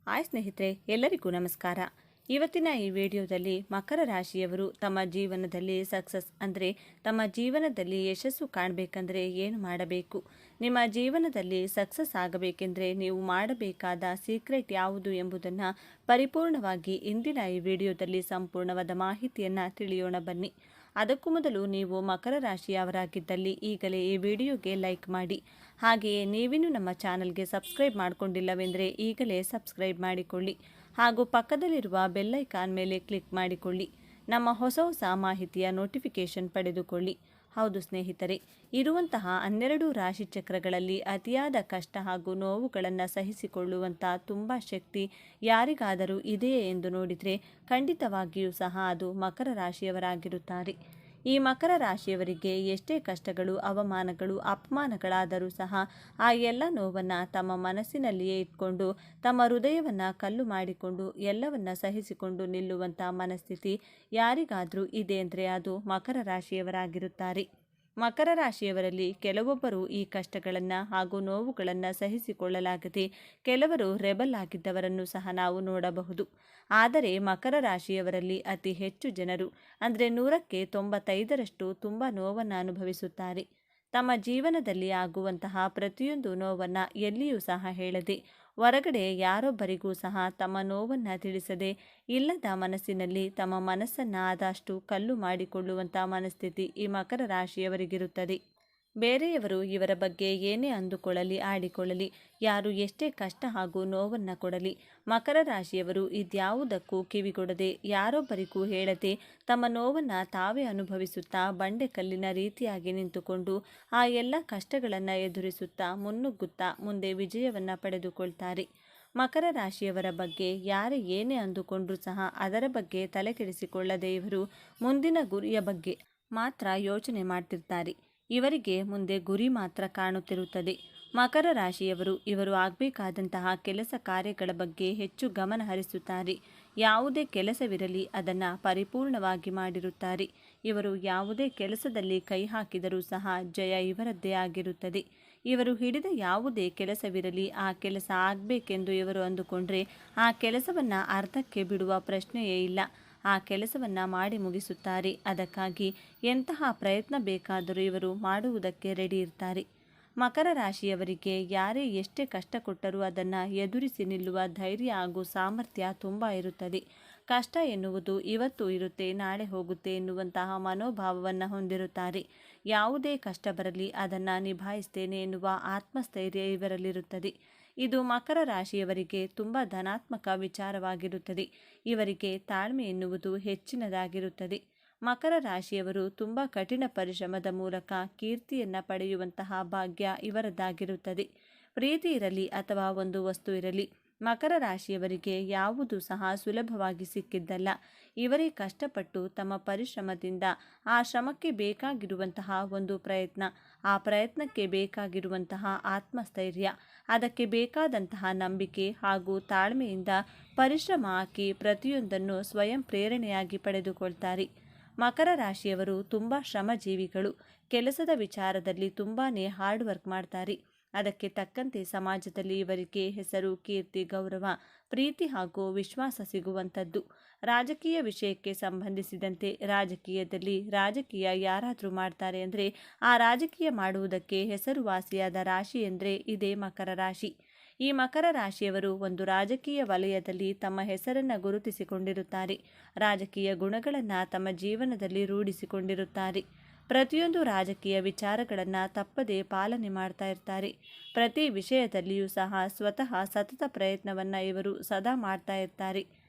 Hi ಸ್ನೇಹಿತರೆ, ಎಲ್ಲರಿಗೂ ನಮಸ್ಕಾರ. ಇವತ್ತಿನ ಈ ವಿಡಿಯೋದಲ್ಲಿ ಮಕರ ರಾಶಿಯವರು ತಮ್ಮ ಜೀವನದಲ್ಲಿ ಸಕ್ಸಸ್ ಅಂದರೆ ತಮ್ಮ ಜೀವನದಲ್ಲಿ ಯಶಸ್ಸು ಕಾಣಬೇಕಂದ್ರೆ ಏನು ಮಾಡಬೇಕು, ನಿಮ್ಮ ಜೀವನದಲ್ಲಿ ಸಕ್ಸಸ್ ಆಗಬೇಕೆಂದರೆ ನೀವು ಮಾಡಬೇಕಾದ ಸೀಕ್ರೆಟ್ ಯಾವುದು ಎಂಬುದನ್ನು ಪರಿಪೂರ್ಣವಾಗಿ ಇಂದಿನ ಈ ವಿಡಿಯೋದಲ್ಲಿ ಸಂಪೂರ್ಣವಾದ ಮಾಹಿತಿಯನ್ನು ತಿಳಿಯೋಣ ಬನ್ನಿ. ಅದಕ್ಕೂ ಮೊದಲು ನೀವು ಮಕರ ರಾಶಿಯವರಾಗಿದ್ದಲ್ಲಿ ಈಗಲೇ ಈ ವಿಡಿಯೋಗೆ ಲೈಕ್ ಮಾಡಿ. ಹಾಗೆಯೇ ನೀವಿನ್ನೂ ನಮ್ಮ ಚಾನಲ್ಗೆ ಸಬ್ಸ್ಕ್ರೈಬ್ ಮಾಡಿಕೊಂಡಿಲ್ಲವೆಂದರೆ ಈಗಲೇ ಸಬ್ಸ್ಕ್ರೈಬ್ ಮಾಡಿಕೊಳ್ಳಿ ಹಾಗೂ ಪಕ್ಕದಲ್ಲಿರುವ ಬೆಲ್ ಐಕಾನ್ ಮೇಲೆ ಕ್ಲಿಕ್ ಮಾಡಿಕೊಳ್ಳಿ. ನಮ್ಮ ಹೊಸ ಹೊಸ ಮಾಹಿತಿಯ ನೋಟಿಫಿಕೇಷನ್ ಪಡೆದುಕೊಳ್ಳಿ. ಹೌದು ಸ್ನೇಹಿತರೆ, ಇರುವಂತಹ 12 ರಾಶಿ ಚಕ್ರಗಳಲ್ಲಿ ಅತಿಯಾದ ಕಷ್ಟ ಹಾಗೂ ನೋವುಗಳನ್ನು ಸಹಿಸಿಕೊಳ್ಳುವಂಥ ತುಂಬ ಶಕ್ತಿ ಯಾರಿಗಾದರೂ ಇದೆಯೇ ಎಂದು ನೋಡಿದರೆ ಖಂಡಿತವಾಗಿಯೂ ಸಹ ಅದು ಮಕರ ರಾಶಿಯವರಾಗಿರುತ್ತಾರೆ. ಈ ಮಕರ ರಾಶಿಯವರಿಗೆ ಎಷ್ಟೇ ಕಷ್ಟಗಳು, ಅವಮಾನಗಳು, ಅಪಮಾನಗಳಾದರೂ ಸಹ ಆ ಎಲ್ಲ ನೋವನ್ನು ತಮ್ಮ ಮನಸ್ಸಿನಲ್ಲಿಯೇ ಇಟ್ಕೊಂಡು ತಮ್ಮ ಹೃದಯವನ್ನು ಕಲ್ಲು ಮಾಡಿಕೊಂಡು ಎಲ್ಲವನ್ನ ಸಹಿಸಿಕೊಂಡು ನಿಲ್ಲುವಂಥ ಮನಸ್ಥಿತಿ ಯಾರಿಗಾದರೂ ಇದೆ ಅಂದರೆ ಅದು ಮಕರ ರಾಶಿಯವರಾಗಿರುತ್ತಾರೆ. ಮಕರ ರಾಶಿಯವರಲ್ಲಿ ಕೆಲವೊಬ್ಬರು ಈ ಕಷ್ಟಗಳನ್ನು ಹಾಗೂ ನೋವುಗಳನ್ನು ಸಹಿಸಿಕೊಳ್ಳಲಾಗದೆ ಕೆಲವರು ರೆಬಲ್ ಆಗಿದ್ದವರನ್ನು ಸಹ ನಾವು ನೋಡಬಹುದು. ಆದರೆ ಮಕರ ರಾಶಿಯವರಲ್ಲಿ ಅತಿ ಹೆಚ್ಚು ಜನರು ಅಂದರೆ 100ಕ್ಕೆ 95ರಷ್ಟು ತುಂಬ ನೋವನ್ನು ಅನುಭವಿಸುತ್ತಾರೆ. ತಮ್ಮ ಜೀವನದಲ್ಲಿ ಆಗುವಂತಹ ಪ್ರತಿಯೊಂದು ನೋವನ್ನು ಎಲ್ಲಿಯೂ ಸಹ ಹೇಳದೆ, ಹೊರಗಡೆ ಯಾರೊಬ್ಬರಿಗೂ ಸಹ ತಮ್ಮ ನೋವನ್ನು ತಿಳಿಸದೆ, ಇಲ್ಲದ ಮನಸ್ಸಿನಲ್ಲಿ ತಮ್ಮ ಮನಸ್ಸನ್ನು ಆದಷ್ಟು ಕಲ್ಲು ಮಾಡಿಕೊಳ್ಳುವಂಥ ಮನಸ್ಥಿತಿ ಈ ಮಕರ ರಾಶಿಯವರಿಗಿರುತ್ತದೆ. ಬೇರೆಯವರು ಇವರ ಬಗ್ಗೆ ಏನೇ ಅಂದುಕೊಳ್ಳಲಿ, ಆಡಿಕೊಳ್ಳಲಿ, ಯಾರು ಎಷ್ಟೇ ಕಷ್ಟ ಹಾಗೂ ನೋವನ್ನು ಕೊಡಲಿ, ಮಕರ ರಾಶಿಯವರು ಇದ್ಯಾವುದಕ್ಕೂ ಕಿವಿಗೊಡದೆ, ಯಾರೊಬ್ಬರಿಗೂ ಹೇಳದೆ ತಮ್ಮ ನೋವನ್ನು ತಾವೇ ಅನುಭವಿಸುತ್ತಾ ಬಂಡೆಕಲ್ಲಿನ ರೀತಿಯಾಗಿ ನಿಂತುಕೊಂಡು ಆ ಎಲ್ಲ ಕಷ್ಟಗಳನ್ನು ಎದುರಿಸುತ್ತಾ ಮುನ್ನುಗ್ಗುತ್ತಾ ಮುಂದೆ ವಿಜಯವನ್ನು ಪಡೆದುಕೊಳ್ತಾರೆ. ಮಕರ ರಾಶಿಯವರ ಬಗ್ಗೆ ಯಾರೇ ಏನೇ ಅಂದುಕೊಂಡ್ರೂ ಸಹ ಅದರ ಬಗ್ಗೆ ತಲೆಕೆಡಿಸಿಕೊಳ್ಳದೆ ಇವರು ಮುಂದಿನ ಗುರಿಯ ಬಗ್ಗೆ ಮಾತ್ರ ಯೋಚನೆ ಮಾಡ್ತಿರ್ತಾರೆ. ಇವರಿಗೆ ಮುಂದೆ ಗುರಿ ಮಾತ್ರ ಕಾಣುತ್ತಿರುತ್ತದೆ. ಮಕರ ರಾಶಿಯವರು ಇವರು ಆಗಬೇಕಾದಂತಹ ಕೆಲಸ ಕಾರ್ಯಗಳ ಬಗ್ಗೆ ಹೆಚ್ಚು ಗಮನ ಹರಿಸುತ್ತಾರೆ. ಯಾವುದೇ ಕೆಲಸವಿರಲಿ ಅದನ್ನು ಪರಿಪೂರ್ಣವಾಗಿ ಮಾಡಿರುತ್ತಾರೆ. ಇವರು ಯಾವುದೇ ಕೆಲಸದಲ್ಲಿ ಕೈ ಹಾಕಿದರೂ ಸಹ ಜಯ ಇವರದ್ದೇ ಆಗಿರುತ್ತದೆ. ಇವರು ಹಿಡಿದ ಯಾವುದೇ ಕೆಲಸವಿರಲಿ ಆ ಕೆಲಸ ಆಗಬೇಕೆಂದು ಇವರು ಅಂದುಕೊಂಡ್ರೆ ಆ ಕೆಲಸವನ್ನು ಅರ್ಧಕ್ಕೆ ಬಿಡುವ ಪ್ರಶ್ನೆಯೇ ಇಲ್ಲ. ಆ ಕೆಲಸವನ್ನು ಮಾಡಿ ಮುಗಿಸುತ್ತಾರೆ. ಅದಕ್ಕಾಗಿ ಎಂತಹ ಪ್ರಯತ್ನ ಬೇಕಾದರೂ ಇವರು ಮಾಡುವುದಕ್ಕೆ ರೆಡಿ ಇರ್ತಾರೆ. ಮಕರ ರಾಶಿಯವರಿಗೆ ಯಾರೇ ಎಷ್ಟೇ ಕಷ್ಟ ಕೊಟ್ಟರೂ ಅದನ್ನು ಎದುರಿಸಿ ನಿಲ್ಲುವ ಧೈರ್ಯ ಹಾಗೂ ಸಾಮರ್ಥ್ಯ ತುಂಬ ಇರುತ್ತದೆ. ಕಷ್ಟ ಎನ್ನುವುದು ಇವತ್ತು ಇರುತ್ತೆ, ನಾಳೆ ಹೋಗುತ್ತೆ ಎನ್ನುವಂತಹ ಮನೋಭಾವವನ್ನು ಹೊಂದಿರುತ್ತಾರೆ. ಯಾವುದೇ ಕಷ್ಟ ಬರಲಿ ಅದನ್ನು ನಿಭಾಯಿಸ್ತೇನೆ ಎನ್ನುವ ಆತ್ಮಸ್ಥೈರ್ಯ ಇವರಲ್ಲಿರುತ್ತದೆ. ಇದು ಮಕರ ರಾಶಿಯವರಿಗೆ ತುಂಬ ಧನಾತ್ಮಕ ವಿಚಾರವಾಗಿರುತ್ತದೆ. ಇವರಿಗೆ ತಾಳ್ಮೆ ಎನ್ನುವುದು ಹೆಚ್ಚಿನದಾಗಿರುತ್ತದೆ. ಮಕರ ರಾಶಿಯವರು ತುಂಬ ಕಠಿಣ ಪರಿಶ್ರಮದ ಮೂಲಕ ಕೀರ್ತಿಯನ್ನು ಪಡೆಯುವಂತಹ ಭಾಗ್ಯ ಇವರದ್ದಾಗಿರುತ್ತದೆ. ಪ್ರೀತಿ ಇರಲಿ ಅಥವಾ ಒಂದು ವಸ್ತು ಇರಲಿ, ಮಕರ ರಾಶಿಯವರಿಗೆ ಯಾವುದು ಸಹ ಸುಲಭವಾಗಿ ಸಿಕ್ಕಿದ್ದಲ್ಲ. ಇವರೇ ಕಷ್ಟಪಟ್ಟು ತಮ್ಮ ಪರಿಶ್ರಮದಿಂದ ಆ ಶ್ರಮಕ್ಕೆ ಬೇಕಾಗಿರುವಂತಹ ಒಂದು ಪ್ರಯತ್ನ, ಆ ಪ್ರಯತ್ನಕ್ಕೆ ಬೇಕಾಗಿರುವಂತಹ ಆತ್ಮಸ್ಥೈರ್ಯ, ಅದಕ್ಕೆ ಬೇಕಾದಂತಹ ನಂಬಿಕೆ ಹಾಗೂ ತಾಳ್ಮೆಯಿಂದ ಪರಿಶ್ರಮ ಹಾಕಿ ಪ್ರತಿಯೊಂದನ್ನು ಸ್ವಯಂ ಪ್ರೇರಣೆಯಾಗಿ ಪಡೆದುಕೊಳ್ತಾರೆ. ಮಕರ ರಾಶಿಯವರು ತುಂಬ ಶ್ರಮಜೀವಿಗಳು. ಕೆಲಸದ ವಿಚಾರದಲ್ಲಿ ತುಂಬಾ ಹಾರ್ಡ್ ವರ್ಕ್ ಮಾಡ್ತಾರೆ. ಅದಕ್ಕೆ ತಕ್ಕಂತೆ ಸಮಾಜದಲ್ಲಿ ಇವರಿಗೆ ಹೆಸರು, ಕೀರ್ತಿ, ಗೌರವ, ಪ್ರೀತಿ ಹಾಗೂ ವಿಶ್ವಾಸ ಸಿಗುವಂಥದ್ದು. ರಾಜಕೀಯ ವಿಷಯಕ್ಕೆ ಸಂಬಂಧಿಸಿದಂತೆ ರಾಜಕೀಯದಲ್ಲಿ ರಾಜಕೀಯ ಯಾರಾದರೂ ಮಾಡ್ತಾರೆ ಅಂದರೆ ಆ ರಾಜಕೀಯ ಮಾಡುವುದಕ್ಕೆ ಹೆಸರುವಾಸಿಯಾದ ರಾಶಿ ಎಂದರೆ ಇದೇ ಮಕರ ರಾಶಿ. ಈ ಮಕರ ರಾಶಿಯವರು ಒಂದು ರಾಜಕೀಯ ವಲಯದಲ್ಲಿ ತಮ್ಮ ಹೆಸರನ್ನು ಗುರುತಿಸಿಕೊಂಡಿರುತ್ತಾರೆ. ರಾಜಕೀಯ ಗುಣಗಳನ್ನು ತಮ್ಮ ಜೀವನದಲ್ಲಿ ರೂಢಿಸಿಕೊಂಡಿರುತ್ತಾರೆ. ಪ್ರತಿಯೊಂದು ರಾಜಕೀಯ ವಿಚಾರಗಳನ್ನು ತಪ್ಪದೇ ಪಾಲನೆ ಮಾಡ್ತಾ ಇರ್ತಾರೆ. ಪ್ರತಿ ವಿಷಯದಲ್ಲಿಯೂ ಸಹ ಸ್ವತಃ ಸತತ ಪ್ರಯತ್ನವನ್ನು ಇವರು ಸದಾ ಮಾಡ್ತಾ ಇರ್ತಾರೆ.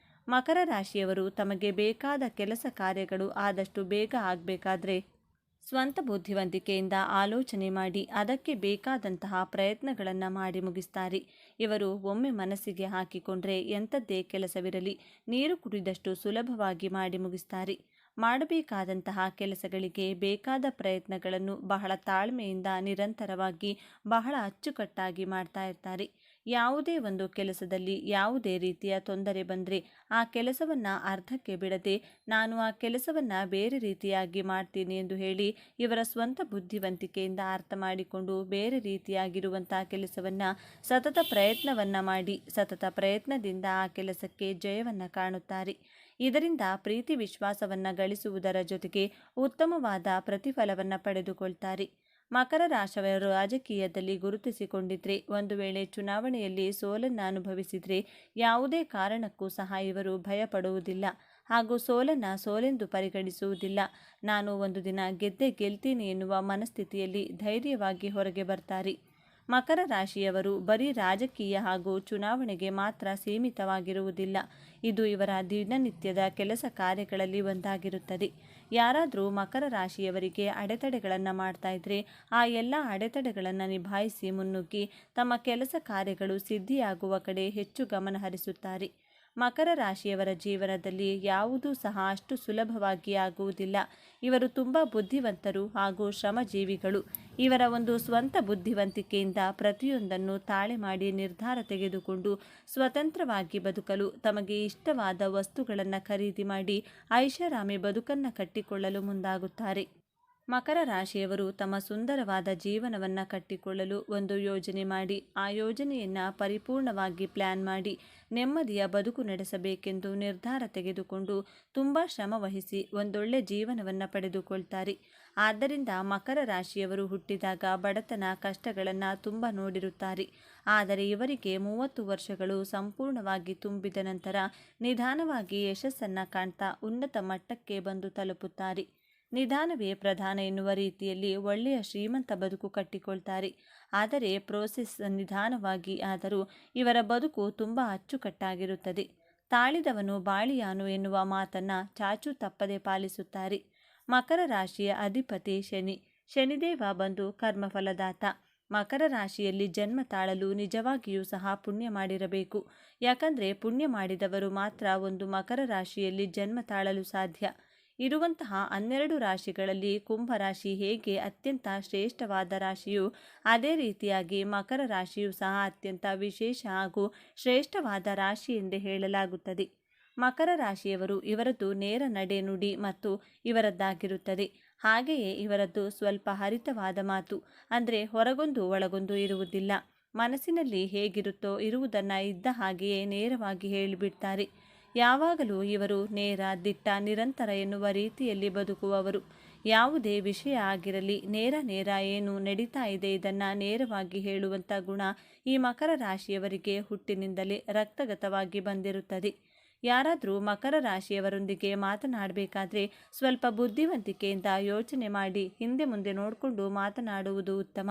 ಮಕರ ರಾಶಿಯವರು ತಮಗೆ ಬೇಕಾದ ಕೆಲಸ ಕಾರ್ಯಗಳು ಆದಷ್ಟು ಬೇಗ ಆಗಬೇಕಾದ್ರೆ ಸ್ವಂತ ಬುದ್ಧಿವಂತಿಕೆಯಿಂದ ಆಲೋಚನೆ ಮಾಡಿ ಅದಕ್ಕೆ ಬೇಕಾದಂತಹ ಪ್ರಯತ್ನಗಳನ್ನು ಮಾಡಿ ಮುಗಿಸ್ತಾರೆ. ಇವರು ಒಮ್ಮೆ ಮನಸ್ಸಿಗೆ ಹಾಕಿಕೊಂಡ್ರೆ ಎಂಥದ್ದೇ ಕೆಲಸವಿರಲಿ ನೀರು ಕುಡಿದಷ್ಟು ಸುಲಭವಾಗಿ ಮಾಡಿ ಮುಗಿಸ್ತಾರೆ. ಮಾಡಬೇಕಾದಂತಹ ಕೆಲಸಗಳಿಗೆ ಬೇಕಾದ ಪ್ರಯತ್ನಗಳನ್ನು ಬಹಳ ತಾಳ್ಮೆಯಿಂದ ನಿರಂತರವಾಗಿ ಬಹಳ ಅಚ್ಚುಕಟ್ಟಾಗಿ ಮಾಡ್ತಾ ಇರ್ತಾರೆ. ಯಾವುದೇ ಒಂದು ಕೆಲಸದಲ್ಲಿ ಯಾವುದೇ ರೀತಿಯ ತೊಂದರೆ ಬಂದರೆ ಆ ಕೆಲಸವನ್ನು ಅರ್ಧಕ್ಕೆ ಬಿಡದೆ ನಾನು ಆ ಕೆಲಸವನ್ನು ಬೇರೆ ರೀತಿಯಾಗಿ ಮಾಡ್ತೀನಿ ಎಂದು ಹೇಳಿ ಇವರ ಸ್ವಂತ ಬುದ್ಧಿವಂತಿಕೆಯಿಂದ ಅರ್ಥ ಮಾಡಿಕೊಂಡು ಬೇರೆ ರೀತಿಯಾಗಿರುವಂಥ ಕೆಲಸವನ್ನು ಸತತ ಪ್ರಯತ್ನವನ್ನು ಮಾಡಿ ಸತತ ಪ್ರಯತ್ನದಿಂದ ಆ ಕೆಲಸಕ್ಕೆ ಜಯವನ್ನು ಕಾಣುತ್ತಾರೆ. ಇದರಿಂದ ಪ್ರೀತಿ ವಿಶ್ವಾಸವನ್ನು ಗಳಿಸುವುದರ ಜೊತೆಗೆ ಉತ್ತಮವಾದ ಪ್ರತಿಫಲವನ್ನು ಪಡೆದುಕೊಳ್ತಾರೆ. ಮಕರ ರಾಶಿಯವರು ರಾಜಕೀಯದಲ್ಲಿ ಗುರುತಿಸಿಕೊಂಡಿದ್ರೆ, ಒಂದು ವೇಳೆ ಚುನಾವಣೆಯಲ್ಲಿ ಸೋಲನ್ನು ಅನುಭವಿಸಿದರೆ ಯಾವುದೇ ಕಾರಣಕ್ಕೂ ಸಹ ಇವರು ಭಯಪಡುವುದಿಲ್ಲ ಹಾಗೂ ಸೋಲೆಂದು ಪರಿಗಣಿಸುವುದಿಲ್ಲ. ನಾನು ಒಂದು ದಿನ ಗೆದ್ದೇ ಗೆಲ್ತೀನಿ ಎನ್ನುವ ಮನಸ್ಥಿತಿಯಲ್ಲಿ ಧೈರ್ಯವಾಗಿ ಹೊರಗೆ ಬರ್ತಾರೆ. ಮಕರ ರಾಶಿಯವರು ಬರೀ ರಾಜಕೀಯ ಹಾಗೂ ಚುನಾವಣೆಗೆ ಮಾತ್ರ ಸೀಮಿತವಾಗಿರುವುದಿಲ್ಲ. ಇದು ಇವರ ದಿನನಿತ್ಯದ ಕೆಲಸ ಕಾರ್ಯಗಳಲ್ಲಿ ಒಂದಾಗಿರುತ್ತದೆ. ಯಾರಾದರೂ ಮಕರ ರಾಶಿಯವರಿಗೆ ಅಡೆತಡೆಗಳನ್ನು ಮಾಡ್ತಾ ಇದ್ರೆ ಆ ಎಲ್ಲ ಅಡೆತಡೆಗಳನ್ನು ನಿಭಾಯಿಸಿ ಮುನ್ನುಗ್ಗಿ ತಮ್ಮ ಕೆಲಸ ಕಾರ್ಯಗಳು ಸಿದ್ಧಿಯಾಗುವ ಕಡೆ ಹೆಚ್ಚು ಗಮನ ಹರಿಸುತ್ತಾರೆ. ಮಕರ ರಾಶಿಯವರ ಜೀವನದಲ್ಲಿ ಯಾವುದೂ ಸಹ ಅಷ್ಟು ಸುಲಭವಾಗಿ ಆಗುವುದಿಲ್ಲ. ಇವರು ತುಂಬ ಬುದ್ಧಿವಂತರು ಹಾಗೂ ಶ್ರಮಜೀವಿಗಳು. ಇವರ ಒಂದು ಸ್ವಂತ ಬುದ್ಧಿವಂತಿಕೆಯಿಂದ ಪ್ರತಿಯೊಂದನ್ನು ತಾಳೆ ಮಾಡಿ ನಿರ್ಧಾರ ತೆಗೆದುಕೊಂಡು ಸ್ವತಂತ್ರವಾಗಿ ಬದುಕಲು, ತಮಗೆ ಇಷ್ಟವಾದ ವಸ್ತುಗಳನ್ನು ಖರೀದಿ ಮಾಡಿ ಐಷಾರಾಮಿ ಬದುಕನ್ನು ಕಟ್ಟಿಕೊಳ್ಳಲು ಮುಂದಾಗುತ್ತಾರೆ. ಮಕರ ರಾಶಿಯವರು ತಮ್ಮ ಸುಂದರವಾದ ಜೀವನವನ್ನು ಕಟ್ಟಿಕೊಳ್ಳಲು ಒಂದು ಯೋಜನೆ ಮಾಡಿ ಆ ಯೋಜನೆಯನ್ನು ಪರಿಪೂರ್ಣವಾಗಿ ಪ್ಲ್ಯಾನ್ ಮಾಡಿ ನೆಮ್ಮದಿಯ ಬದುಕು ನಡೆಸಬೇಕೆಂದು ನಿರ್ಧಾರ ತೆಗೆದುಕೊಂಡು ತುಂಬ ಶ್ರಮವಹಿಸಿ ಒಂದೊಳ್ಳೆ ಜೀವನವನ್ನು ಪಡೆದುಕೊಳ್ತಾರೆ. ಆದ್ದರಿಂದ ಮಕರ ರಾಶಿಯವರು ಹುಟ್ಟಿದಾಗ ಬಡತನ ಕಷ್ಟಗಳನ್ನು ತುಂಬ ನೋಡಿರುತ್ತಾರೆ. ಆದರೆ ಇವರಿಗೆ 30 ವರ್ಷಗಳು ಸಂಪೂರ್ಣವಾಗಿ ತುಂಬಿದ ನಂತರ ನಿಧಾನವಾಗಿ ಯಶಸ್ಸನ್ನು ಕಾಣ್ತಾ ಉನ್ನತ ಮಟ್ಟಕ್ಕೆ ಬಂದು ತಲುಪುತ್ತಾರೆ. ನಿಧಾನವೇ ಪ್ರಧಾನ ಎನ್ನುವ ರೀತಿಯಲ್ಲಿ ಒಳ್ಳೆಯ ಶ್ರೀಮಂತ ಬದುಕು ಕಟ್ಟಿಕೊಳ್ತಾರೆ. ಆದರೆ ಪ್ರೋಸೆಸ್ ನಿಧಾನವಾಗಿ ಆದರೂ ಇವರ ಬದುಕು ತುಂಬ ಅಚ್ಚುಕಟ್ಟಾಗಿರುತ್ತದೆ. ತಾಳಿದವನು ಬಾಳಿಯಾನು ಎನ್ನುವ ಮಾತನ್ನು ಚಾಚು ತಪ್ಪದೆ ಪಾಲಿಸುತ್ತಾರೆ. ಮಕರ ರಾಶಿಯ ಅಧಿಪತಿ ಶನಿ. ಶನಿದೇವ ಬಂದು ಕರ್ಮಫಲದಾತ. ಮಕರ ರಾಶಿಯಲ್ಲಿ ಜನ್ಮ ತಾಳಲು ನಿಜವಾಗಿಯೂ ಸಹ ಪುಣ್ಯ ಮಾಡಿರಬೇಕು. ಯಾಕಂದರೆ ಪುಣ್ಯ ಮಾಡಿದವರು ಮಾತ್ರ ಒಂದು ಮಕರ ರಾಶಿಯಲ್ಲಿ ಜನ್ಮ ತಾಳಲು ಸಾಧ್ಯ. ಇರುವಂತಹ 12 ರಾಶಿಗಳಲ್ಲಿ ಕುಂಭರಾಶಿ ಹೇಗೆ ಅತ್ಯಂತ ಶ್ರೇಷ್ಠವಾದ ರಾಶಿಯು, ಅದೇ ರೀತಿಯಾಗಿ ಮಕರ ರಾಶಿಯು ಸಹ ಅತ್ಯಂತ ವಿಶೇಷ ಹಾಗೂ ಶ್ರೇಷ್ಠವಾದ ರಾಶಿ ಎಂದೇ ಹೇಳಲಾಗುತ್ತದೆ. ಮಕರ ರಾಶಿಯವರು ಇವರದ್ದು ನೇರ ನಡೆ ನುಡಿ ಮತ್ತು ಇವರದ್ದಾಗಿರುತ್ತದೆ. ಹಾಗೆಯೇ ಇವರದ್ದು ಸ್ವಲ್ಪ ಹರಿತವಾದ ಮಾತು, ಅಂದರೆ ಹೊರಗೊಂದು ಒಳಗೊಂದು ಇರುವುದಿಲ್ಲ. ಮನಸ್ಸಿನಲ್ಲಿ ಹೇಗಿರುತ್ತೋ ಇರುವುದನ್ನು ಇದ್ದ ಹಾಗೆಯೇ ನೇರವಾಗಿ ಹೇಳಿಬಿಡ್ತಾರೆ. ಯಾವಾಗಲೂ ಇವರು ನೇರ ದಿಟ್ಟ ನಿರಂತರ ಎನ್ನುವ ರೀತಿಯಲ್ಲಿ ಬದುಕುವವರು. ಯಾವುದೇ ವಿಷಯ ಆಗಿರಲಿ ನೇರ ಏನು ನಡೀತಾ ಇದೆ ಇದನ್ನು ನೇರವಾಗಿ ಹೇಳುವಂಥ ಗುಣ ಈ ಮಕರ ರಾಶಿಯವರಿಗೆ ಹುಟ್ಟಿನಿಂದಲೇ ರಕ್ತಗತವಾಗಿ ಬಂದಿರುತ್ತದೆ. ಯಾರಾದರೂ ಮಕರ ರಾಶಿಯವರೊಂದಿಗೆ ಮಾತನಾಡಬೇಕಾದ್ರೆ ಸ್ವಲ್ಪ ಬುದ್ಧಿವಂತಿಕೆಯಿಂದ ಯೋಚನೆ ಮಾಡಿ ಹಿಂದೆ ಮುಂದೆ ನೋಡಿಕೊಂಡು ಮಾತನಾಡುವುದು ಉತ್ತಮ.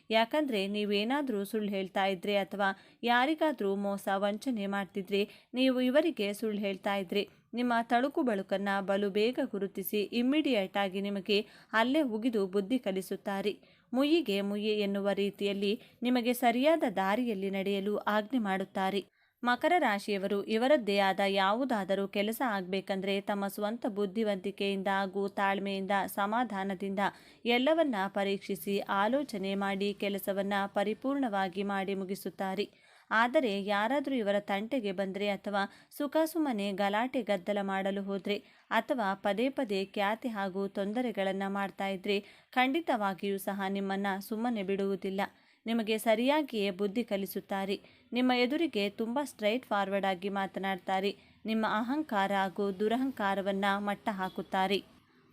ಯಾಕಂದರೆ ನೀವೇನಾದರೂ ಸುಳ್ಳು ಹೇಳ್ತಾ ಇದ್ರೆ ಅಥವಾ ಯಾರಿಗಾದರೂ ಮೋಸ ವಂಚನೆ ಮಾಡ್ತಿದ್ರೆ, ನೀವು ಇವರಿಗೆ ಸುಳ್ಳು ಹೇಳ್ತಾ ಇದ್ರೆ ನಿಮ್ಮ ತಳುಕು ಬಳುಕನ್ನು ಬಲು ಬೇಗ ಗುರುತಿಸಿ ಇಮ್ಮಿಡಿಯೇಟ್ ಆಗಿ ನಿಮಗೆ ಅಲ್ಲೇ ಉಗಿದು ಬುದ್ಧಿ ಕಲಿಸುತ್ತಾರೆ. ಮುಯ್ಯಿಗೆ ಮುಯ್ಯಿ ಎನ್ನುವ ರೀತಿಯಲ್ಲಿ ನಿಮಗೆ ಸರಿಯಾದ ದಾರಿಯಲ್ಲಿ ನಡೆಯಲು ಆಜ್ಞೆ ಮಾಡುತ್ತಾರೆ. ಮಕರ ರಾಶಿಯವರು ಇವರದ್ದೇ ಆದ ಯಾವುದಾದರೂ ಕೆಲಸ ಆಗಬೇಕಂದ್ರೆ ತಮ್ಮ ಸ್ವಂತ ಬುದ್ಧಿವಂತಿಕೆಯಿಂದ ಹಾಗೂ ತಾಳ್ಮೆಯಿಂದ ಸಮಾಧಾನದಿಂದ ಎಲ್ಲವನ್ನ ಪರೀಕ್ಷಿಸಿ ಆಲೋಚನೆ ಮಾಡಿ ಕೆಲಸವನ್ನು ಪರಿಪೂರ್ಣವಾಗಿ ಮಾಡಿ ಮುಗಿಸುತ್ತಾರೆ. ಆದರೆ ಯಾರಾದರೂ ಇವರ ತಂಟೆಗೆ ಬಂದರೆ ಅಥವಾ ಸುಖಾಸುಮ್ಮನೆ ಗಲಾಟೆ ಗದ್ದಲ ಮಾಡಲು ಹೋದರೆ ಅಥವಾ ಪದೇ ಪದೇ ಖ್ಯಾತಿ ಹಾಗೂ ತೊಂದರೆಗಳನ್ನು ಮಾಡ್ತಾ ಇದ್ರೆ ಖಂಡಿತವಾಗಿಯೂ ಸಹ ನಿಮ್ಮನ್ನು ಸುಮ್ಮನೆ ಬಿಡುವುದಿಲ್ಲ. ನಿಮಗೆ ಸರಿಯಾಗಿಯೇ ಬುದ್ಧಿ ಕಲಿಸುತ್ತಾರೆ. ನಿಮ್ಮ ಎದುರಿಗೆ ತುಂಬ ಸ್ಟ್ರೈಟ್ ಫಾರ್ವರ್ಡ್ ಆಗಿ ಮಾತನಾಡ್ತಾರೆ. ನಿಮ್ಮ ಅಹಂಕಾರ ಹಾಗೂ ದುರಹಂಕಾರವನ್ನು ಮಟ್ಟ ಹಾಕುತ್ತಾರೆ.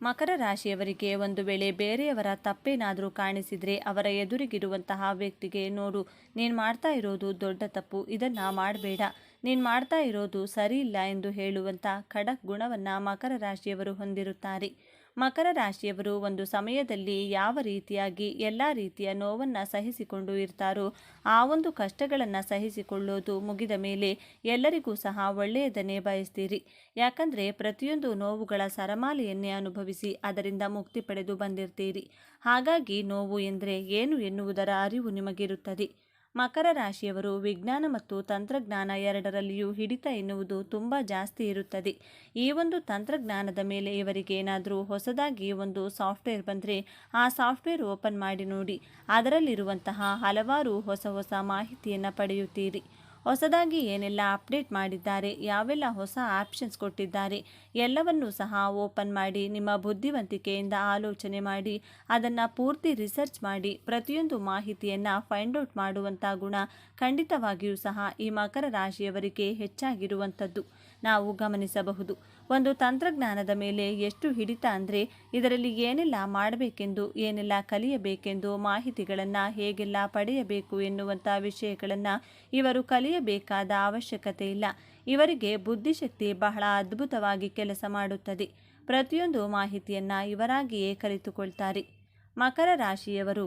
ಮಕರ ರಾಶಿಯವರಿಗೆ ಒಂದು ವೇಳೆ ಬೇರೆಯವರ ತಪ್ಪೇನಾದರೂ ಕಾಣಿಸಿದರೆ ಅವರ ಎದುರಿಗಿರುವಂತಹ ವ್ಯಕ್ತಿಗೆ, ನೋಡು ನೀನು ಮಾಡ್ತಾ ಇರೋದು ದೊಡ್ಡ ತಪ್ಪು, ಇದನ್ನು ಮಾಡಬೇಡ, ನೀನು ಮಾಡ್ತಾ ಇರೋದು ಸರಿ ಇಲ್ಲ ಎಂದು ಹೇಳುವಂಥ ಖಡಕ್ ಗುಣವನ್ನು ಮಕರ ರಾಶಿಯವರು ಹೊಂದಿರುತ್ತಾರೆ. ಮಕರ ರಾಶಿಯವರು ಒಂದು ಸಮಯದಲ್ಲಿ ಯಾವ ರೀತಿಯಾಗಿ ಎಲ್ಲ ರೀತಿಯ ನೋವನ್ನು ಸಹಿಸಿಕೊಂಡು ಇರ್ತಾರೋ ಆ ಒಂದು ಕಷ್ಟಗಳನ್ನು ಸಹಿಸಿಕೊಳ್ಳೋದು ಮುಗಿದ ಮೇಲೆ ಎಲ್ಲರಿಗೂ ಸಹ ಒಳ್ಳೆಯದನ್ನೇ ಬಯಸ್ತೀರಿ. ಯಾಕಂದರೆ ಪ್ರತಿಯೊಂದು ನೋವುಗಳ ಸರಮಾಲೆಯನ್ನೇ ಅನುಭವಿಸಿ ಅದರಿಂದ ಮುಕ್ತಿ ಪಡೆದು ಬಂದಿರ್ತೀರಿ. ಹಾಗಾಗಿ ನೋವು ಎಂದರೆ ಏನು ಎನ್ನುವುದರ ಅರಿವು ನಿಮಗಿರುತ್ತದೆ. ಮಕರ ರಾಶಿಯವರು ವಿಜ್ಞಾನ ಮತ್ತು ತಂತ್ರಜ್ಞಾನ ಎರಡರಲ್ಲಿಯೂ ಹಿಡಿತ ಎನ್ನುವುದು ತುಂಬ ಜಾಸ್ತಿ ಇರುತ್ತದೆ. ಈ ಒಂದು ತಂತ್ರಜ್ಞಾನದ ಮೇಲೆ ಇವರಿಗೆ ಏನಾದರೂ ಹೊಸದಾಗಿ ಒಂದು ಸಾಫ್ಟ್ವೇರ್ ಬಂದರೆ ಆ ಸಾಫ್ಟ್ವೇರ್ ಓಪನ್ ಮಾಡಿ ನೋಡಿ, ಅದರಲ್ಲಿರುವಂತಹ ಹಲವಾರು ಹೊಸ ಹೊಸ ಮಾಹಿತಿಯನ್ನು ಪಡೆಯುತ್ತೀರಿ. ಹೊಸದಾಗಿ ಏನೆಲ್ಲ ಅಪ್ಡೇಟ್ ಮಾಡಿದ್ದಾರೆ, ಯಾವೆಲ್ಲ ಹೊಸ ಆಪ್ಷನ್ಸ್ ಕೊಟ್ಟಿದ್ದಾರೆ ಎಲ್ಲವನ್ನೂ ಸಹ ಓಪನ್ ಮಾಡಿ ನಿಮ್ಮ ಬುದ್ಧಿವಂತಿಕೆಯಿಂದ ಆಲೋಚನೆ ಮಾಡಿ ಅದನ್ನು ಪೂರ್ತಿ ರಿಸರ್ಚ್ ಮಾಡಿ ಪ್ರತಿಯೊಂದು ಮಾಹಿತಿಯನ್ನು ಫೈಂಡ್ ಔಟ್ ಮಾಡುವಂಥ ಗುಣ ಖಂಡಿತವಾಗಿಯೂ ಸಹ ಈ ಮಕರ ರಾಶಿಯವರಿಗೆ ಹೆಚ್ಚಾಗಿರುವಂಥದ್ದು ನಾವು ಗಮನಿಸಬಹುದು. ಒಂದು ತಂತ್ರಜ್ಞಾನದ ಮೇಲೆ ಎಷ್ಟು ಹಿಡಿತ ಅಂದರೆ ಇದರಲ್ಲಿ ಏನೆಲ್ಲ ಮಾಡಬೇಕೆಂದು, ಏನೆಲ್ಲ ಕಲಿಯಬೇಕೆಂದು, ಮಾಹಿತಿಗಳನ್ನು ಹೇಗೆಲ್ಲ ಪಡೆಯಬೇಕು ಎನ್ನುವಂಥ ವಿಷಯಗಳನ್ನು ಇವರು ಕಲಿಯಬೇಕಾದ ಅವಶ್ಯಕತೆ ಇಲ್ಲ. ಇವರಿಗೆ ಬುದ್ಧಿಶಕ್ತಿ ಬಹಳ ಅದ್ಭುತವಾಗಿ ಕೆಲಸ ಮಾಡುತ್ತದೆ. ಪ್ರತಿಯೊಂದು ಮಾಹಿತಿಯನ್ನು ಇವರಾಗಿಯೇ ಕಲಿತುಕೊಳ್ತಾರೆ. ಮಕರ ರಾಶಿಯವರು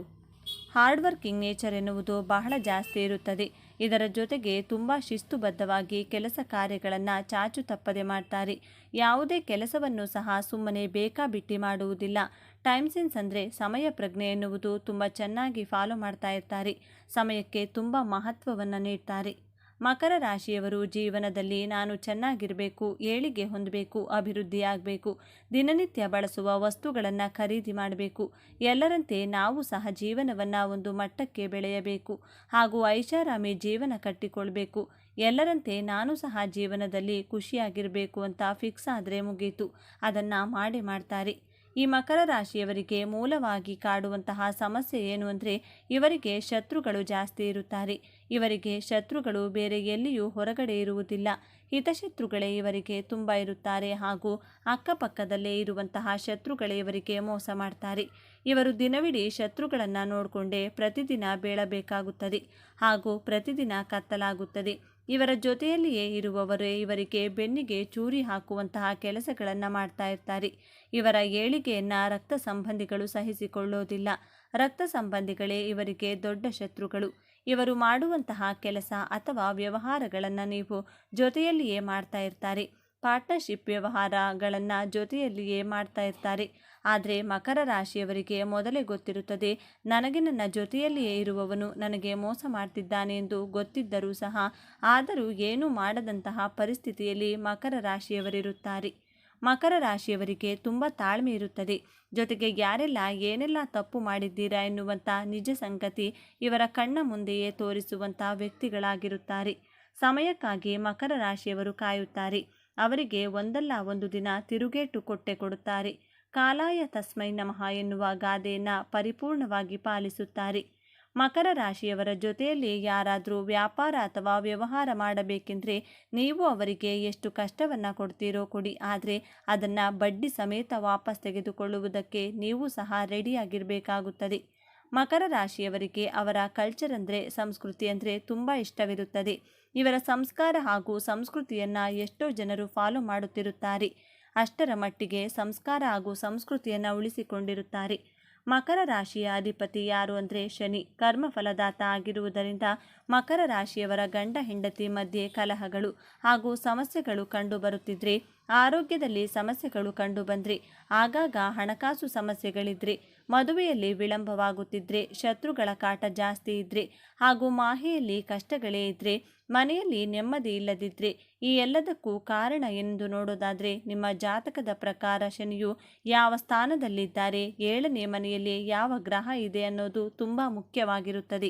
ಹಾರ್ಡ್ ವರ್ಕಿಂಗ್ ನೇಚರ್ ಎನ್ನುವುದು ಬಹಳ ಜಾಸ್ತಿ ಇರುತ್ತದೆ. ಇದರ ಜೊತೆಗೆ ತುಂಬ ಶಿಸ್ತುಬದ್ಧವಾಗಿ ಕೆಲಸ ಕಾರ್ಯಗಳನ್ನು ಚಾಚು ತಪ್ಪದೆ ಮಾಡ್ತಾರೆ. ಯಾವುದೇ ಕೆಲಸವನ್ನು ಸಹ ಸುಮ್ಮನೆ ಬೇಕಾಬಿಟ್ಟಿ ಮಾಡುವುದಿಲ್ಲ. ಟೈಮ್ ಸೆನ್ಸ್ ಅಂದರೆ ಸಮಯ ಪ್ರಜ್ಞೆ ಎನ್ನುವುದು ತುಂಬ ಚೆನ್ನಾಗಿ ಫಾಲೋ ಮಾಡ್ತಾ ಇರ್ತಾರೆ. ಸಮಯಕ್ಕೆ ತುಂಬ ಮಹತ್ವವನ್ನು ನೀಡ್ತಾರೆ. ಮಕರ ರಾಶಿಯವರು ಜೀವನದಲ್ಲಿ ನಾನು ಚೆನ್ನಾಗಿರಬೇಕು, ಏಳಿಗೆ ಹೊಂದಬೇಕು, ಅಭಿವೃದ್ಧಿಯಾಗಬೇಕು, ದಿನನಿತ್ಯ ಬಳಸುವ ವಸ್ತುಗಳನ್ನು ಖರೀದಿ ಮಾಡಬೇಕು, ಎಲ್ಲರಂತೆ ನಾವು ಸಹ ಜೀವನವನ್ನು ಒಂದು ಮಟ್ಟಕ್ಕೆ ಬೆಳೆಯಬೇಕು ಹಾಗೂ ಐಷಾರಾಮಿ ಜೀವನ ಕಟ್ಟಿಕೊಳ್ಬೇಕು, ಎಲ್ಲರಂತೆ ನಾನು ಸಹ ಜೀವನದಲ್ಲಿ ಖುಷಿಯಾಗಿರಬೇಕು ಅಂತ ಫಿಕ್ಸ್ ಆದರೆ ಮುಗೀತು, ಅದನ್ನು ಮಾಡೇ ಮಾಡ್ತಾರೆ. ಈ ಮಕರ ರಾಶಿಯವರಿಗೆ ಮೂಲವಾಗಿ ಕಾಡುವಂತಹ ಸಮಸ್ಯೆ ಏನು ಅಂದರೆ ಇವರಿಗೆ ಶತ್ರುಗಳು ಜಾಸ್ತಿ ಇರುತ್ತಾರೆ. ಇವರಿಗೆ ಶತ್ರುಗಳು ಬೇರೆ ಎಲ್ಲಿಯೂ ಹೊರಗಡೆ ಇರುವುದಿಲ್ಲ. ಹಿತಶತ್ರುಗಳೇ ಇವರಿಗೆ ತುಂಬ ಇರುತ್ತಾರೆ ಹಾಗೂ ಅಕ್ಕಪಕ್ಕದಲ್ಲೇ ಇರುವಂತಹ ಶತ್ರುಗಳೇ ಇವರಿಗೆ ಮೋಸ ಮಾಡ್ತಾರೆ. ಇವರು ದಿನವಿಡೀ ಶತ್ರುಗಳನ್ನು ನೋಡಿಕೊಂಡೇ ಪ್ರತಿದಿನ ಬೀಳಬೇಕಾಗುತ್ತದೆ ಹಾಗೂ ಪ್ರತಿದಿನ ಕತ್ತಲಾಗುತ್ತದೆ. ಇವರ ಜೊತೆಯಲ್ಲಿಯೇ ಇರುವವರೇ ಇವರಿಗೆ ಬೆನ್ನಿಗೆ ಚೂರಿ ಹಾಕುವಂತಹ ಕೆಲಸಗಳನ್ನು ಮಾಡ್ತಾ ಇರ್ತಾರೆ. ಇವರ ಏಳಿಗೆಯನ್ನು ರಕ್ತ ಸಂಬಂಧಿಗಳು ಸಹಿಸಿಕೊಳ್ಳೋದಿಲ್ಲ. ರಕ್ತ ಸಂಬಂಧಿಗಳೇ ಇವರಿಗೆ ದೊಡ್ಡ ಶತ್ರುಗಳು. ಇವರು ಮಾಡುವಂತಹ ಕೆಲಸ ಅಥವಾ ವ್ಯವಹಾರಗಳನ್ನು ನೀವು ಜೊತೆಯಲ್ಲಿಯೇ ಮಾಡ್ತಾ ಇರ್ತಾರೆ. ಪಾರ್ಟ್ನರ್ಶಿಪ್ ವ್ಯವಹಾರಗಳನ್ನು ಜೊತೆಯಲ್ಲಿಯೇ ಮಾಡ್ತಾ ಇರ್ತಾರೆ. ಆದರೆ ಮಕರ ರಾಶಿಯವರಿಗೆ ಮೊದಲೇ ಗೊತ್ತಿರುತ್ತದೆ, ನನಗೆ ನನ್ನ ಜೊತೆಯಲ್ಲಿಯೇ ಇರುವವನು ನನಗೆ ಮೋಸ ಮಾಡ್ತಿದ್ದಾನೆ ಎಂದು ಗೊತ್ತಿದ್ದರೂ ಸಹ ಆದರೂ ಏನೂ ಮಾಡದಂತಹ ಪರಿಸ್ಥಿತಿಯಲ್ಲಿ ಮಕರ ರಾಶಿಯವರಿರುತ್ತಾರೆ. ಮಕರ ರಾಶಿಯವರಿಗೆ ತುಂಬ ತಾಳ್ಮೆ ಇರುತ್ತದೆ. ಜೊತೆಗೆ ಯಾರೆಲ್ಲ ಏನೆಲ್ಲ ತಪ್ಪು ಮಾಡಿದ್ದೀರಾ ಎನ್ನುವಂಥ ನಿಜ ಸಂಗತಿ ಇವರ ಕಣ್ಣ ಮುಂದೆಯೇ ತೋರಿಸುವಂಥ ವ್ಯಕ್ತಿಗಳಾಗಿರುತ್ತಾರೆ. ಸಮಯಕ್ಕಾಗಿ ಮಕರ ರಾಶಿಯವರು ಕಾಯುತ್ತಾರೆ. ಅವರಿಗೆ ಒಂದಲ್ಲ ಒಂದು ದಿನ ತಿರುಗೇಟು ಕೊಡುತ್ತಾರೆ. ಕಾಲಾಯ ತಸ್ಮೈ ನಮಃ ಎನ್ನುವ ಗಾದೆಯನ್ನು ಪರಿಪೂರ್ಣವಾಗಿ ಪಾಲಿಸುತ್ತಾರೆ. ಮಕರ ರಾಶಿಯವರ ಜೊತೆಯಲ್ಲಿ ಯಾರಾದರೂ ವ್ಯಾಪಾರ ಅಥವಾ ವ್ಯವಹಾರ ಮಾಡಬೇಕೆಂದರೆ ನೀವು ಅವರಿಗೆ ಎಷ್ಟು ಕಷ್ಟವನ್ನು ಕೊಡ್ತೀರೋ ಕೊಡಿ, ಆದರೆ ಅದನ್ನು ಬಡ್ಡಿ ಸಮೇತ ವಾಪಸ್ ತೆಗೆದುಕೊಳ್ಳುವುದಕ್ಕೆ ನೀವು ಸಹ ರೆಡಿಯಾಗಿರಬೇಕಾಗುತ್ತದೆ. ಮಕರ ರಾಶಿಯವರಿಗೆ ಅವರ ಕಲ್ಚರ್ ಅಂದರೆ, ಸಂಸ್ಕೃತಿ ಅಂದರೆ ತುಂಬ ಇಷ್ಟವಿರುತ್ತದೆ. ಇವರ ಸಂಸ್ಕಾರ ಹಾಗೂ ಸಂಸ್ಕೃತಿಯನ್ನು ಎಷ್ಟೋ ಜನರು ಫಾಲೋ ಮಾಡುತ್ತಿರುತ್ತಾರೆ. ಅಷ್ಟರ ಮಟ್ಟಿಗೆ ಸಂಸ್ಕಾರ ಹಾಗೂ ಸಂಸ್ಕೃತಿಯನ್ನು ಉಳಿಸಿಕೊಂಡಿರುತ್ತಾರೆ. ಮಕರ ರಾಶಿಯ ಅಧಿಪತಿ ಯಾರು ಅಂದರೆ ಶನಿ, ಕರ್ಮಫಲದಾತ ಆಗಿರುವುದರಿಂದ ಮಕರ ರಾಶಿಯವರ ಗಂಡ ಹೆಂಡತಿ ಮಧ್ಯೆ ಕಲಹಗಳು ಹಾಗೂ ಸಮಸ್ಯೆಗಳು ಕಂಡುಬರುತ್ತಿದ್ರೆ, ಆರೋಗ್ಯದಲ್ಲಿ ಸಮಸ್ಯೆಗಳು ಕಂಡುಬಂದರೆ, ಆಗಾಗ ಹಣಕಾಸು ಸಮಸ್ಯೆಗಳಿದ್ರೆ, ಮದುವೆಯಲ್ಲಿ ವಿಳಂಬವಾಗುತ್ತಿದ್ರೆ, ಶತ್ರುಗಳ ಕಾಟ ಜಾಸ್ತಿ ಇದ್ದರೆ ಹಾಗೂ ಮಾಹೆಯಲ್ಲಿ ಕಷ್ಟಗಳೇ ಇದ್ದರೆ, ಮನೆಯಲ್ಲಿ ನೆಮ್ಮದಿ ಇಲ್ಲದಿದ್ದರೆ, ಈ ಎಲ್ಲದಕ್ಕೂ ಕಾರಣ ಎಂದು ನೋಡೋದಾದರೆ ನಿಮ್ಮ ಜಾತಕದ ಪ್ರಕಾರ ಶನಿಯು ಯಾವ ಸ್ಥಾನದಲ್ಲಿದ್ದಾರೆ, 7ನೇ ಮನೆಯಲ್ಲಿ ಯಾವ ಗ್ರಹ ಇದೆ ಅನ್ನೋದು ತುಂಬ ಮುಖ್ಯವಾಗಿರುತ್ತದೆ.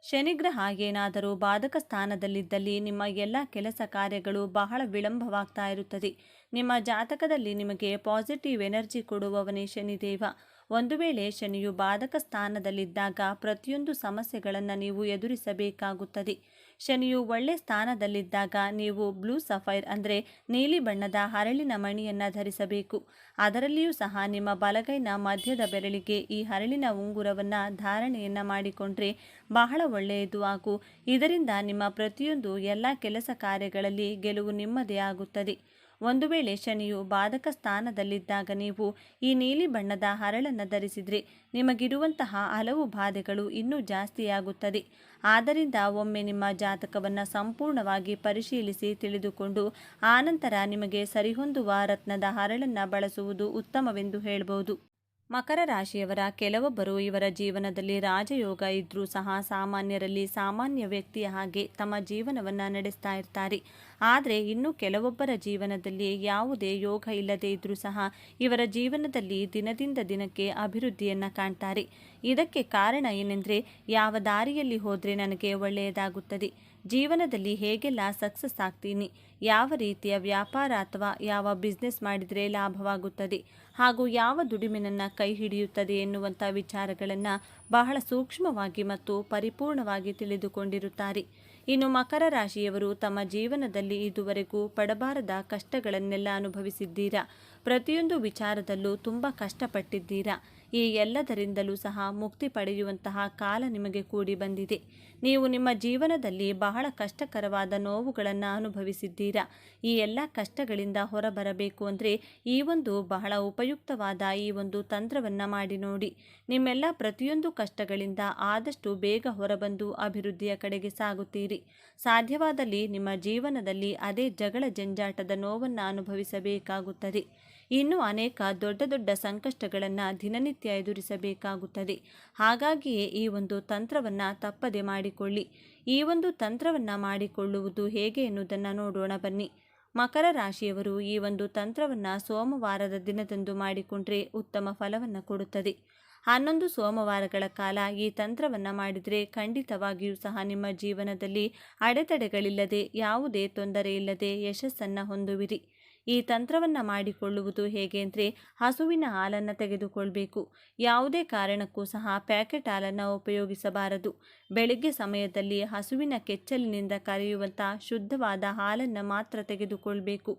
ಶನಿಗ್ರಹ ಏನಾದರೂ ಬಾಧಕ ಸ್ಥಾನದಲ್ಲಿದ್ದಲ್ಲಿ ನಿಮ್ಮ ಎಲ್ಲ ಕೆಲಸ ಕಾರ್ಯಗಳು ಬಹಳ ವಿಳಂಬವಾಗ್ತಾ ಇರುತ್ತದೆ. ನಿಮ್ಮ ಜಾತಕದಲ್ಲಿ ನಿಮಗೆ ಪಾಸಿಟಿವ್ ಎನರ್ಜಿ ಕೊಡುವವನೇ ಶನಿದೇವ. ಒಂದು ವೇಳೆ ಶನಿಯು ಬಾಧಕ ಸ್ಥಾನದಲ್ಲಿದ್ದಾಗ ಪ್ರತಿಯೊಂದು ಸಮಸ್ಯೆಗಳನ್ನು ನೀವು ಎದುರಿಸಬೇಕಾಗುತ್ತದೆ. ಶನಿಯು ಒಳ್ಳೆ ಸ್ಥಾನದಲ್ಲಿದ್ದಾಗ ನೀವು ಬ್ಲೂ ಸಫೈರ್ ಅಂದರೆ ನೀಲಿ ಬಣ್ಣದ ಹರಳಿನ ಮಣಿಯನ್ನು ಧರಿಸಬೇಕು. ಅದರಲ್ಲಿಯೂ ಸಹ ನಿಮ್ಮ ಬಲಗೈನ ಮಧ್ಯದ ಬೆರಳಿಗೆ ಈ ಹರಳಿನ ಉಂಗುರವನ್ನು ಧಾರಣೆಯನ್ನು ಮಾಡಿಕೊಂಡ್ರೆ ಬಹಳ ಒಳ್ಳೆಯದು ಹಾಗೂ ಇದರಿಂದ ನಿಮ್ಮ ಪ್ರತಿಯೊಂದು ಎಲ್ಲ ಕೆಲಸ ಕಾರ್ಯಗಳಲ್ಲಿ ಗೆಲುವು ನಿಮ್ಮದೇ ಆಗುತ್ತದೆ. ಒಂದು ವೇಳೆ ಶನಿಯು ಬಾಧಕ ಸ್ಥಾನದಲ್ಲಿದ್ದಾಗ ನೀವು ಈ ನೀಲಿ ಬಣ್ಣದ ಹರಳನ್ನು ಧರಿಸಿದರೆ ನಿಮಗಿರುವಂತಹ ಹಲವು ಬಾಧೆಗಳು ಇನ್ನೂ ಜಾಸ್ತಿಯಾಗುತ್ತದೆ. ಆದ್ದರಿಂದ ಒಮ್ಮೆ ನಿಮ್ಮ ಜಾತಕವನ್ನು ಸಂಪೂರ್ಣವಾಗಿ ಪರಿಶೀಲಿಸಿ ತಿಳಿದುಕೊಂಡು ಆನಂತರ ನಿಮಗೆ ಸರಿಹೊಂದುವ ರತ್ನದ ಹರಳನ್ನು ಬಳಸುವುದು ಉತ್ತಮವೆಂದು ಹೇಳ್ಬೋದು. ಮಕರ ರಾಶಿಯವರ ಕೆಲವೊಬ್ಬರು ಇವರ ಜೀವನದಲ್ಲಿ ರಾಜಯೋಗ ಇದ್ರೂ ಸಹ ಸಾಮಾನ್ಯರಲ್ಲಿ ಸಾಮಾನ್ಯ ವ್ಯಕ್ತಿಯ ಹಾಗೆ ತಮ್ಮ ಜೀವನವನ್ನು ನಡೆಸ್ತಾ ಇರ್ತಾರೆ. ಆದರೆ ಇನ್ನು ಕೆಲವೊಬ್ಬರ ಜೀವನದಲ್ಲಿ ಯಾವುದೇ ಯೋಗ ಇಲ್ಲದೆ ಇದ್ರೂ ಸಹ ಇವರ ಜೀವನದಲ್ಲಿ ದಿನದಿಂದ ದಿನಕ್ಕೆ ಅಭಿವೃದ್ಧಿಯನ್ನು ಕಾಣ್ತಾರೆ. ಇದಕ್ಕೆ ಕಾರಣ ಏನೆಂದರೆ, ಯಾವ ದಾರಿಯಲ್ಲಿ ಹೋದರೆ ನನಗೆ ಒಳ್ಳೆಯದಾಗುತ್ತದೆ, ಜೀವನದಲ್ಲಿ ಹೇಗೆಲ್ಲ ಸಕ್ಸಸ್ ಆಗ್ತೀನಿ, ಯಾವ ರೀತಿಯ ವ್ಯಾಪಾರ ಅಥವಾ ಯಾವ ಬಿಸ್ನೆಸ್ ಮಾಡಿದರೆ ಲಾಭವಾಗುತ್ತದೆ, ಹಾಗೂ ಯಾವ ದುಡಿಮೆನನ್ನು ಕೈ ಹಿಡಿಯುತ್ತದೆ ಎನ್ನುವಂಥ ವಿಚಾರಗಳನ್ನು ಬಹಳ ಸೂಕ್ಷ್ಮವಾಗಿ ಮತ್ತು ಪರಿಪೂರ್ಣವಾಗಿ ತಿಳಿದುಕೊಂಡಿರುತ್ತಾರೆ. ಇನ್ನು ಮಕರ ರಾಶಿಯವರು ತಮ್ಮ ಜೀವನದಲ್ಲಿ ಇದುವರೆಗೂ ಪಡಬಾರದ ಕಷ್ಟಗಳನ್ನೆಲ್ಲ ಅನುಭವಿಸಿದ್ದೀರಾ. ಪ್ರತಿಯೊಂದು ವಿಚಾರದಲ್ಲೂ ತುಂಬ ಕಷ್ಟಪಟ್ಟಿದ್ದೀರಾ. ಈ ಎಲ್ಲದರಿಂದಲೂ ಸಹ ಮುಕ್ತಿ ಪಡೆಯುವಂತಹ ಕಾಲ ನಿಮಗೆ ಕೂಡಿ ಬಂದಿದೆ. ನೀವು ನಿಮ್ಮ ಜೀವನದಲ್ಲಿ ಬಹಳ ಕಷ್ಟಕರವಾದ ನೋವುಗಳನ್ನು ಅನುಭವಿಸಿದ್ದೀರಾ. ಈ ಎಲ್ಲ ಕಷ್ಟಗಳಿಂದ ಹೊರಬರಬೇಕು ಅಂದರೆ ಈ ಒಂದು ಬಹಳ ಉಪಯುಕ್ತವಾದ ಈ ಒಂದು ತಂತ್ರವನ್ನು ಮಾಡಿ ನೋಡಿ. ನಿಮ್ಮೆಲ್ಲ ಪ್ರತಿಯೊಂದು ಕಷ್ಟಗಳಿಂದ ಆದಷ್ಟು ಬೇಗ ಹೊರಬಂದು ಅಭಿವೃದ್ಧಿಯ ಕಡೆಗೆ ಸಾಗುತ್ತೀರಿ. ಸಾಧ್ಯವಾದಲ್ಲಿ ನಿಮ್ಮ ಜೀವನದಲ್ಲಿ ಅದೇ ಜಗಳ ಜಂಜಾಟದ ನೋವನ್ನು ಅನುಭವಿಸಬೇಕಾಗುತ್ತದೆ. ಇನ್ನೂ ಅನೇಕ ದೊಡ್ಡ ದೊಡ್ಡ ಸಂಕಷ್ಟಗಳನ್ನು ದಿನನಿತ್ಯ ಎದುರಿಸಬೇಕಾಗುತ್ತದೆ. ಹಾಗಾಗಿಯೇ ಈ ಒಂದು ತಂತ್ರವನ್ನು ತಪ್ಪದೆ ಮಾಡಿಕೊಳ್ಳಿ. ಈ ಒಂದು ತಂತ್ರವನ್ನು ಮಾಡಿಕೊಳ್ಳುವುದು ಹೇಗೆ ಎನ್ನುವುದನ್ನು ನೋಡೋಣ ಬನ್ನಿ. ಮಕರ ರಾಶಿಯವರು ಈ ಒಂದು ತಂತ್ರವನ್ನು ಸೋಮವಾರದ ದಿನದಂದು ಮಾಡಿಕೊಂಡ್ರೆ ಉತ್ತಮ ಫಲವನ್ನು ಕೊಡುತ್ತದೆ. 11 ಸೋಮವಾರಗಳ ಕಾಲ ಈ ತಂತ್ರವನ್ನು ಮಾಡಿದರೆ ಖಂಡಿತವಾಗಿಯೂ ಸಹ ನಿಮ್ಮ ಜೀವನದಲ್ಲಿ ಅಡೆತಡೆಗಳಿಲ್ಲದೆ ಯಾವುದೇ ತೊಂದರೆ ಇಲ್ಲದೆ ಯಶಸ್ಸನ್ನು ಹೊಂದುವಿರಿ. ಈ ತಂತ್ರವನ್ನು ಮಾಡಿಕೊಳ್ಳುವುದು ಹೇಗೆ ಅಂದರೆ, ಹಸುವಿನ ಹಾಲನ್ನು ತೆಗೆದುಕೊಳ್ಬೇಕು. ಯಾವುದೇ ಕಾರಣಕ್ಕೂ ಸಹ ಪ್ಯಾಕೆಟ್ ಹಾಲನ್ನು ಉಪಯೋಗಿಸಬಾರದು. ಬೆಳಗ್ಗೆ ಸಮಯದಲ್ಲಿ ಹಸುವಿನ ಕೆಚ್ಚಲಿನಿಂದ ಕರೆಯುವಂಥ ಶುದ್ಧವಾದ ಹಾಲನ್ನು ಮಾತ್ರ ತೆಗೆದುಕೊಳ್ಬೇಕು.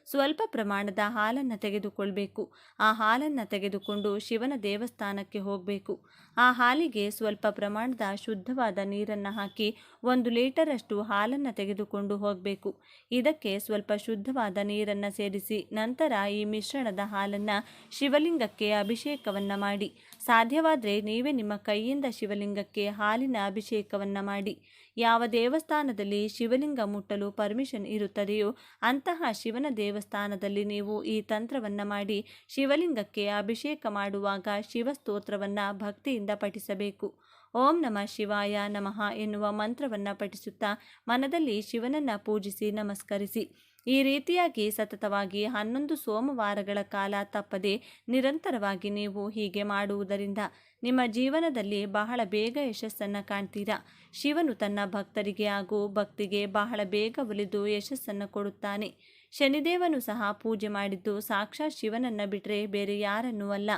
ಸ್ವಲ್ಪ ಪ್ರಮಾಣದ ಹಾಲನ್ನು ತೆಗೆದುಕೊಳ್ಬೇಕು. ಆ ಹಾಲನ್ನು ತೆಗೆದುಕೊಂಡು ಶಿವನ ದೇವಸ್ಥಾನಕ್ಕೆ ಹೋಗಬೇಕು. ಆ ಹಾಲಿಗೆ ಸ್ವಲ್ಪ ಪ್ರಮಾಣದ ಶುದ್ಧವಾದ ನೀರನ್ನು ಹಾಕಿ 1 ಲೀಟರಷ್ಟು ಹಾಲನ್ನು ತೆಗೆದುಕೊಂಡು ಹೋಗಬೇಕು. ಇದಕ್ಕೆ ಸ್ವಲ್ಪ ಶುದ್ಧವಾದ ನೀರನ್ನು ಸೇರಿಸಿ ನಂತರ ಈ ಮಿಶ್ರಣದ ಹಾಲನ್ನು ಶಿವಲಿಂಗಕ್ಕೆ ಅಭಿಷೇಕವನ್ನು ಮಾಡಿ. ಸಾಧ್ಯವಾದರೆ ನೀವೇ ನಿಮ್ಮ ಕೈಯಿಂದ ಶಿವಲಿಂಗಕ್ಕೆ ಹಾಲಿನ ಅಭಿಷೇಕವನ್ನು ಮಾಡಿ. ಯಾವ ದೇವಸ್ಥಾನದಲ್ಲಿ ಶಿವಲಿಂಗ ಮುಟ್ಟಲು ಪರ್ಮಿಷನ್ ಇರುತ್ತದೆಯೋ ಅಂತಹ ಶಿವನ ದೇವಸ್ಥಾನದಲ್ಲಿ ನೀವು ಈ ತಂತ್ರವನ್ನು ಮಾಡಿ ಶಿವಲಿಂಗಕ್ಕೆ ಅಭಿಷೇಕ ಮಾಡುವಾಗ ಶಿವಸ್ತೋತ್ರವನ್ನು ಭಕ್ತಿಯಿಂದ ಪಠಿಸಬೇಕು. ಓಂ ನಮಃ ಶಿವಾಯ ನಮಃ ಎನ್ನುವ ಮಂತ್ರವನ್ನು ಪಠಿಸುತ್ತಾ ಮನದಲ್ಲಿ ಶಿವನನ್ನು ಪೂಜಿಸಿ ನಮಸ್ಕರಿಸಿ. ಈ ರೀತಿಯಾಗಿ ಸತತವಾಗಿ 11 ಸೋಮವಾರಗಳ ಕಾಲ ತಪ್ಪದೆ ನಿರಂತರವಾಗಿ ನೀವು ಹೀಗೆ ಮಾಡುವುದರಿಂದ ನಿಮ್ಮ ಜೀವನದಲ್ಲಿ ಬಹಳ ಬೇಗ ಯಶಸ್ಸನ್ನು ಕಾಣ್ತೀರಾ. ಶಿವನು ತನ್ನ ಭಕ್ತರಿಗೆ ಹಾಗೂ ಭಕ್ತಿಗೆ ಬಹಳ ಬೇಗ ಒಲಿದು ಯಶಸ್ಸನ್ನು ಕೊಡುತ್ತಾನೆ. ಶನಿದೇವನು ಸಹ ಪೂಜೆ ಮಾಡಿದ್ದು ಸಾಕ್ಷಾತ್ ಶಿವನನ್ನು ಬಿಟ್ಟರೆ ಬೇರೆ ಯಾರನ್ನೂ ಅಲ್ಲ.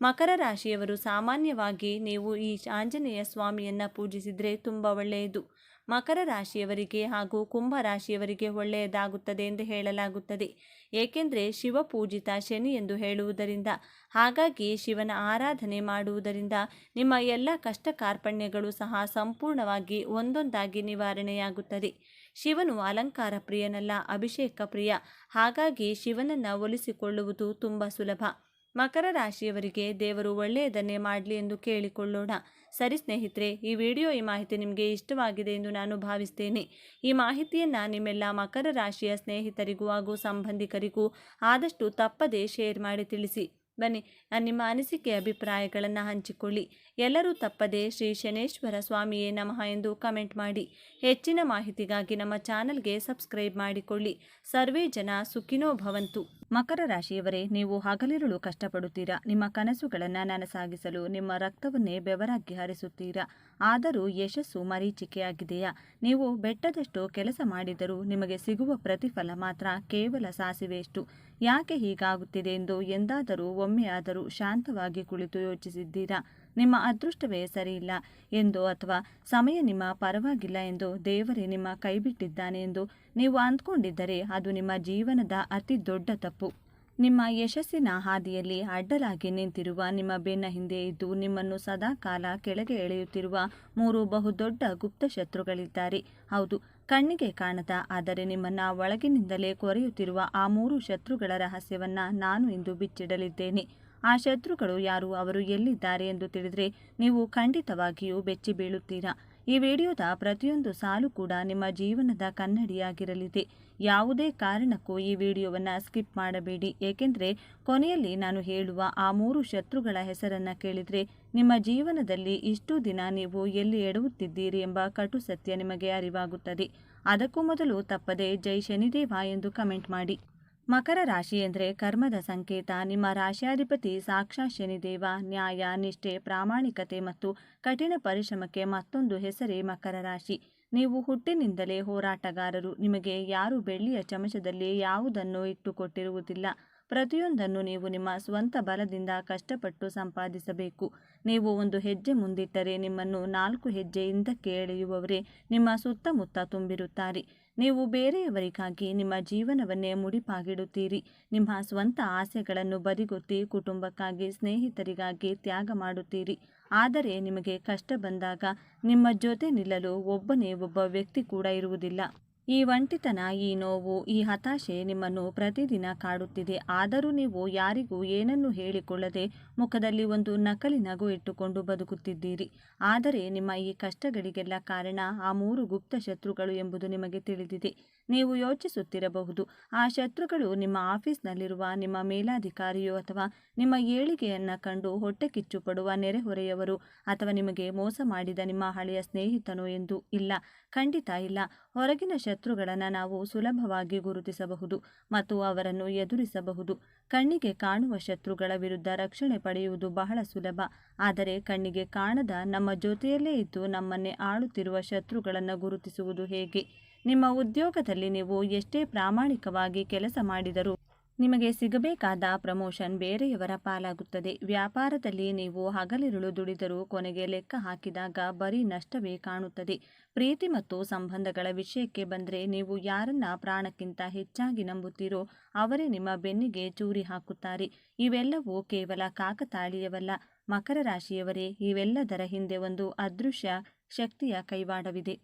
ಮಕರ ರಾಶಿಯವರು ಸಾಮಾನ್ಯವಾಗಿ ನೀವು ಈ ಆಂಜನೇಯ ಸ್ವಾಮಿಯನ್ನು ಪೂಜಿಸಿದರೆ ತುಂಬ ಒಳ್ಳೆಯದು. ಮಕರ ರಾಶಿಯವರಿಗೆ ಹಾಗೂ ಕುಂಭ ರಾಶಿಯವರಿಗೆ ಒಳ್ಳೆಯದಾಗುತ್ತದೆ ಎಂದು ಹೇಳಲಾಗುತ್ತದೆ. ಏಕೆಂದರೆ ಶಿವಪೂಜಿತ ಶನಿ ಎಂದು ಹೇಳುವುದರಿಂದ. ಹಾಗಾಗಿ ಶಿವನ ಆರಾಧನೆ ಮಾಡುವುದರಿಂದ ನಿಮ್ಮ ಎಲ್ಲ ಕಷ್ಟ ಕಾರ್ಪಣ್ಯಗಳು ಸಹ ಸಂಪೂರ್ಣವಾಗಿ ಒಂದೊಂದಾಗಿ ನಿವಾರಣೆಯಾಗುತ್ತದೆ. ಶಿವನು ಅಲಂಕಾರ ಪ್ರಿಯನಲ್ಲ, ಅಭಿಷೇಕ ಪ್ರಿಯ. ಹಾಗಾಗಿ ಶಿವನನ್ನು ಒಲಿಸಿಕೊಳ್ಳುವುದು ತುಂಬ ಸುಲಭ. ಮಕರ ರಾಶಿಯವರಿಗೆ ದೇವರು ಒಳ್ಳೆಯದನ್ನೇ ಮಾಡಲಿ ಎಂದು ಕೇಳಿಕೊಳ್ಳೋಣ. ಸರಿ ಸ್ನೇಹಿತರೆ, ಈ ಮಾಹಿತಿ ನಿಮಗೆ ಇಷ್ಟವಾಗಿದೆ ಎಂದು ನಾನು ಭಾವಿಸ್ತೇನೆ. ಈ ಮಾಹಿತಿಯನ್ನು ನಿಮ್ಮೆಲ್ಲ ಮಕರ ರಾಶಿಯ ಸ್ನೇಹಿತರಿಗೂ ಹಾಗೂ ಸಂಬಂಧಿಕರಿಗೂ ಆದಷ್ಟು ತಪ್ಪದೇ ಶೇರ್ ಮಾಡಿ ತಿಳಿಸಿ. ಬನ್ನಿ, ನಿಮ್ಮ ಅನಿಸಿಕೆ ಅಭಿಪ್ರಾಯಗಳನ್ನು ಹಂಚಿಕೊಳ್ಳಿ. ಎಲ್ಲರೂ ತಪ್ಪದೇ ಶ್ರೀ ಶನೇಶ್ವರ ಸ್ವಾಮಿಯೇ ನಮಃ ಎಂದು ಕಮೆಂಟ್ ಮಾಡಿ. ಹೆಚ್ಚಿನ ಮಾಹಿತಿಗಾಗಿ ನಮ್ಮ ಚಾನಲ್ಗೆ ಸಬ್ಸ್ಕ್ರೈಬ್ ಮಾಡಿಕೊಳ್ಳಿ. ಸರ್ವೇ ಜನ ಸುಖಿನೋ ಭವಂತು. ಮಕರ ರಾಶಿಯವರೇ, ನೀವು ಹಗಲಿರುಳು ಕಷ್ಟಪಡುತ್ತೀರಾ. ನಿಮ್ಮ ಕನಸುಗಳನ್ನು ನನಸಾಗಿಸಲು ನಿಮ್ಮ ರಕ್ತವನ್ನೇ ಬೆವರಾಗಿ ಹರಿಸುತ್ತೀರಾ. ಆದರೂ ಯಶಸ್ಸು ಮರೀಚಿಕೆಯಾಗಿದೆಯಾ? ನೀವು ಬೆಟ್ಟದಷ್ಟು ಕೆಲಸ ಮಾಡಿದರೂ ನಿಮಗೆ ಸಿಗುವ ಪ್ರತಿಫಲ ಮಾತ್ರ ಕೇವಲ ಸಾಸಿವೆಯಷ್ಟು. ಯಾಕೆ ಹೀಗಾಗುತ್ತಿದೆ ಎಂದು ಎಂದಾದರೂ ಒಮ್ಮೆಯಾದರೂ ಶಾಂತವಾಗಿ ಕುಳಿತು ಯೋಚಿಸಿದ್ದೀರಾ? ನಿಮ್ಮ ಅದೃಷ್ಟವೇ ಸರಿಯಿಲ್ಲ ಎಂದೋ ಅಥವಾ ಸಮಯ ನಿಮ್ಮ ಪರವಾಗಿಲ್ಲ ಎಂದೋ ದೇವರೇ ನಿಮ್ಮ ಕೈಬಿಟ್ಟಿದ್ದಾನೆ ಎಂದು ನೀವು ಅಂದ್ಕೊಂಡಿದ್ದರೆ ಅದು ನಿಮ್ಮ ಜೀವನದ ಅತಿ ದೊಡ್ಡ ತಪ್ಪು. ನಿಮ್ಮ ಯಶಸ್ಸಿನ ಹಾದಿಯಲ್ಲಿ ಅಡ್ಡಲಾಗಿ ನಿಂತಿರುವ ನಿಮ್ಮ ಬೆನ್ನ ಹಿಂದೆ ಇದ್ದು ನಿಮ್ಮನ್ನು ಸದಾ ಕಾಲ ಕೆಳಗೆ ಎಳೆಯುತ್ತಿರುವ 3 ಬಹುದೊಡ್ಡ ಗುಪ್ತ ಶತ್ರುಗಳಿದ್ದಾರೆ. ಹೌದು, ಕಣ್ಣಿಗೆ ಕಾಣದ ಆದರೆ ನಿಮ್ಮನ್ನು ಒಳಗಿನಿಂದಲೇ ಕೊರೆಯುತ್ತಿರುವ ಆ 3 ಶತ್ರುಗಳ ರಹಸ್ಯವನ್ನು ನಾನು ಇಂದು ಬಿಚ್ಚಿಡಲಿದ್ದೇನೆ. ಆ ಶತ್ರುಗಳು ಯಾರು, ಅವರು ಎಲ್ಲಿದ್ದಾರೆ ಎಂದು ತಿಳಿದರೆ ನೀವು ಖಂಡಿತವಾಗಿಯೂ ಬೆಚ್ಚಿ ಬೀಳುತ್ತೀರಾ. ಈ ವಿಡಿಯೋದ ಪ್ರತಿಯೊಂದು ಸಾಲು ಕೂಡ ನಿಮ್ಮ ಜೀವನದ ಕನ್ನಡಿಯಾಗಿರಲಿದೆ. ಯಾವುದೇ ಕಾರಣಕ್ಕೂ ಈ ವಿಡಿಯೋವನ್ನು ಸ್ಕಿಪ್ ಮಾಡಬೇಡಿ. ಏಕೆಂದರೆ ಕೊನೆಯಲ್ಲಿ ನಾನು ಹೇಳುವ ಆ 3 ಶತ್ರುಗಳ ಹೆಸರನ್ನು ಕೇಳಿದರೆ ನಿಮ್ಮ ಜೀವನದಲ್ಲಿ ಇಷ್ಟು ದಿನ ನೀವು ಎಲ್ಲಿ ಎಡವುತ್ತಿದ್ದೀರಿ ಎಂಬ ಕಟು ಸತ್ಯ ನಿಮಗೆ ಅರಿವಾಗುತ್ತದೆ. ಅದಕ್ಕೂ ಮೊದಲು ತಪ್ಪದೆ ಜೈ ಶನಿದೇವ ಎಂದು ಕಮೆಂಟ್ ಮಾಡಿ. ಮಕರ ರಾಶಿ ಎಂದರೆ ಕರ್ಮದ ಸಂಕೇತ. ನಿಮ್ಮ ರಾಶಿಯಾಧಿಪತಿ ಸಾಕ್ಷಾತ್ ಶನಿದೇವ. ನ್ಯಾಯ, ನಿಷ್ಠೆ, ಪ್ರಾಮಾಣಿಕತೆ ಮತ್ತು ಕಠಿಣ ಪರಿಶ್ರಮಕ್ಕೆ ಮತ್ತೊಂದು ಹೆಸರೇ ಮಕರ ರಾಶಿ. ನೀವು ಹುಟ್ಟಿನಿಂದಲೇ ಹೋರಾಟಗಾರರು. ನಿಮಗೆ ಯಾರು ಬೆಳ್ಳಿಯ ಚಮಚದಲ್ಲಿ ಯಾವುದನ್ನು ಇಟ್ಟುಕೊಟ್ಟಿರುವುದಿಲ್ಲ. ಪ್ರತಿಯೊಂದನ್ನು ನೀವು ನಿಮ್ಮ ಸ್ವಂತ ಬಲದಿಂದ ಕಷ್ಟಪಟ್ಟು ಸಂಪಾದಿಸಬೇಕು. ನೀವು ಒಂದು ಹೆಜ್ಜೆ ಮುಂದಿಟ್ಟರೆ ನಿಮ್ಮನ್ನು 4 ಹೆಜ್ಜೆ ಹಿಂದಕ್ಕೆ ಎಳೆಯುವವರೇ ನಿಮ್ಮ ಸುತ್ತಮುತ್ತ ತುಂಬಿರುತ್ತಾರೆ. ನೀವು ಬೇರೆಯವರಿಗಾಗಿ ನಿಮ್ಮ ಜೀವನವನ್ನೇ ಮುಡಿಪಾಗಿಡುತ್ತೀರಿ. ನಿಮ್ಮ ಸ್ವಂತ ಆಸೆಗಳನ್ನು ಬದಿಗೊತ್ತಿ ಕುಟುಂಬಕ್ಕಾಗಿ, ಸ್ನೇಹಿತರಿಗಾಗಿ ತ್ಯಾಗ ಮಾಡುತ್ತೀರಿ. ಆದರೆ ನಿಮಗೆ ಕಷ್ಟ ಬಂದಾಗ ನಿಮ್ಮ ಜೊತೆ ನಿಲ್ಲಲು ಒಬ್ಬ ವ್ಯಕ್ತಿ ಕೂಡ ಇರುವುದಿಲ್ಲ. ಈ ಒಂಟಿತನ, ಈ ನೋವು, ಈ ಹತಾಶೆ ನಿಮ್ಮನ್ನು ಪ್ರತಿದಿನ ಕಾಡುತ್ತಿದೆ. ಆದರೂ ನೀವು ಯಾರಿಗೂ ಏನನ್ನೂ ಹೇಳಿಕೊಳ್ಳದೆ ಮುಖದಲ್ಲಿ ಒಂದು ನಕಲಿ ನಗು ಇಟ್ಟುಕೊಂಡು ಬದುಕುತ್ತಿದ್ದೀರಿ. ಆದರೆ ನಿಮ್ಮ ಈ ಕಷ್ಟಗಳಿಗೆಲ್ಲ ಕಾರಣ ಆ 3 ಗುಪ್ತ ಶತ್ರುಗಳು ಎಂಬುದು ನಿಮಗೆ ತಿಳಿದಿದೆ. ನೀವು ಯೋಚಿಸುತ್ತಿರಬಹುದು, ಆ ಶತ್ರುಗಳು ನಿಮ್ಮ ಆಫೀಸ್ನಲ್ಲಿರುವ ನಿಮ್ಮ ಮೇಲಾಧಿಕಾರಿಯೋ ಅಥವಾ ನಿಮ್ಮ ಏಳಿಗೆಯನ್ನು ಕಂಡು ಹೊಟ್ಟೆ ಕಿಚ್ಚು ಪಡುವ ನೆರೆಹೊರೆಯವರು ಅಥವಾ ನಿಮಗೆ ಮೋಸ ಮಾಡಿದ ನಿಮ್ಮ ಹಳೆಯ ಸ್ನೇಹಿತನೋ ಎಂದು. ಇಲ್ಲ, ಖಂಡಿತ ಇಲ್ಲ. ಹೊರಗಿನ ಶತ್ರುಗಳನ್ನು ನಾವು ಸುಲಭವಾಗಿ ಗುರುತಿಸಬಹುದು ಮತ್ತು ಅವರನ್ನು ಎದುರಿಸಬಹುದು. ಕಣ್ಣಿಗೆ ಕಾಣುವ ಶತ್ರುಗಳ ವಿರುದ್ಧ ರಕ್ಷಣೆ ಪಡೆಯುವುದು ಬಹಳ ಸುಲಭ. ಆದರೆ ಕಣ್ಣಿಗೆ ಕಾಣದ ನಮ್ಮ ಜೊತೆಯಲ್ಲೇ ಇದ್ದು ನಮ್ಮನ್ನೇ ಆಳುತ್ತಿರುವ ಶತ್ರುಗಳನ್ನು ಗುರುತಿಸುವುದು ಹೇಗೆ? ನಿಮ್ಮ ಉದ್ಯೋಗದಲ್ಲಿ ನೀವು ಎಷ್ಟೇ ಪ್ರಾಮಾಣಿಕವಾಗಿ ಕೆಲಸ ಮಾಡಿದರೂ ನಿಮಗೆ ಸಿಗಬೇಕಾದ ಪ್ರಮೋಷನ್ ಬೇರೆಯವರ ಪಾಲಾಗುತ್ತದೆ. ವ್ಯಾಪಾರದಲ್ಲಿ ನೀವು ಹಗಲಿರುಳು ದುಡಿದರೂ ಕೊನೆಗೆ ಲೆಕ್ಕ ಹಾಕಿದಾಗ ಬರೀ ನಷ್ಟವೇ ಕಾಣುತ್ತದೆ. ಪ್ರೀತಿ ಮತ್ತು ಸಂಬಂಧಗಳ ವಿಷಯಕ್ಕೆ ಬಂದರೆ ನೀವು ಯಾರನ್ನ ಪ್ರಾಣಕ್ಕಿಂತ ಹೆಚ್ಚಾಗಿ ನಂಬುತ್ತೀರೋ ಅವರೇ ನಿಮ್ಮ ಬೆನ್ನಿಗೆ ಚೂರಿ ಹಾಕುತ್ತಾರೆ. ಇವೆಲ್ಲವೂ ಕೇವಲ ಕಾಕತಾಳೀಯವಲ್ಲ. ಮಕರ ರಾಶಿಯವರೇ, ಇವೆಲ್ಲದರ ಹಿಂದೆ ಒಂದು ಅದೃಶ್ಯ ಶಕ್ತಿಯ ಕೈವಾಡವಿದೆ.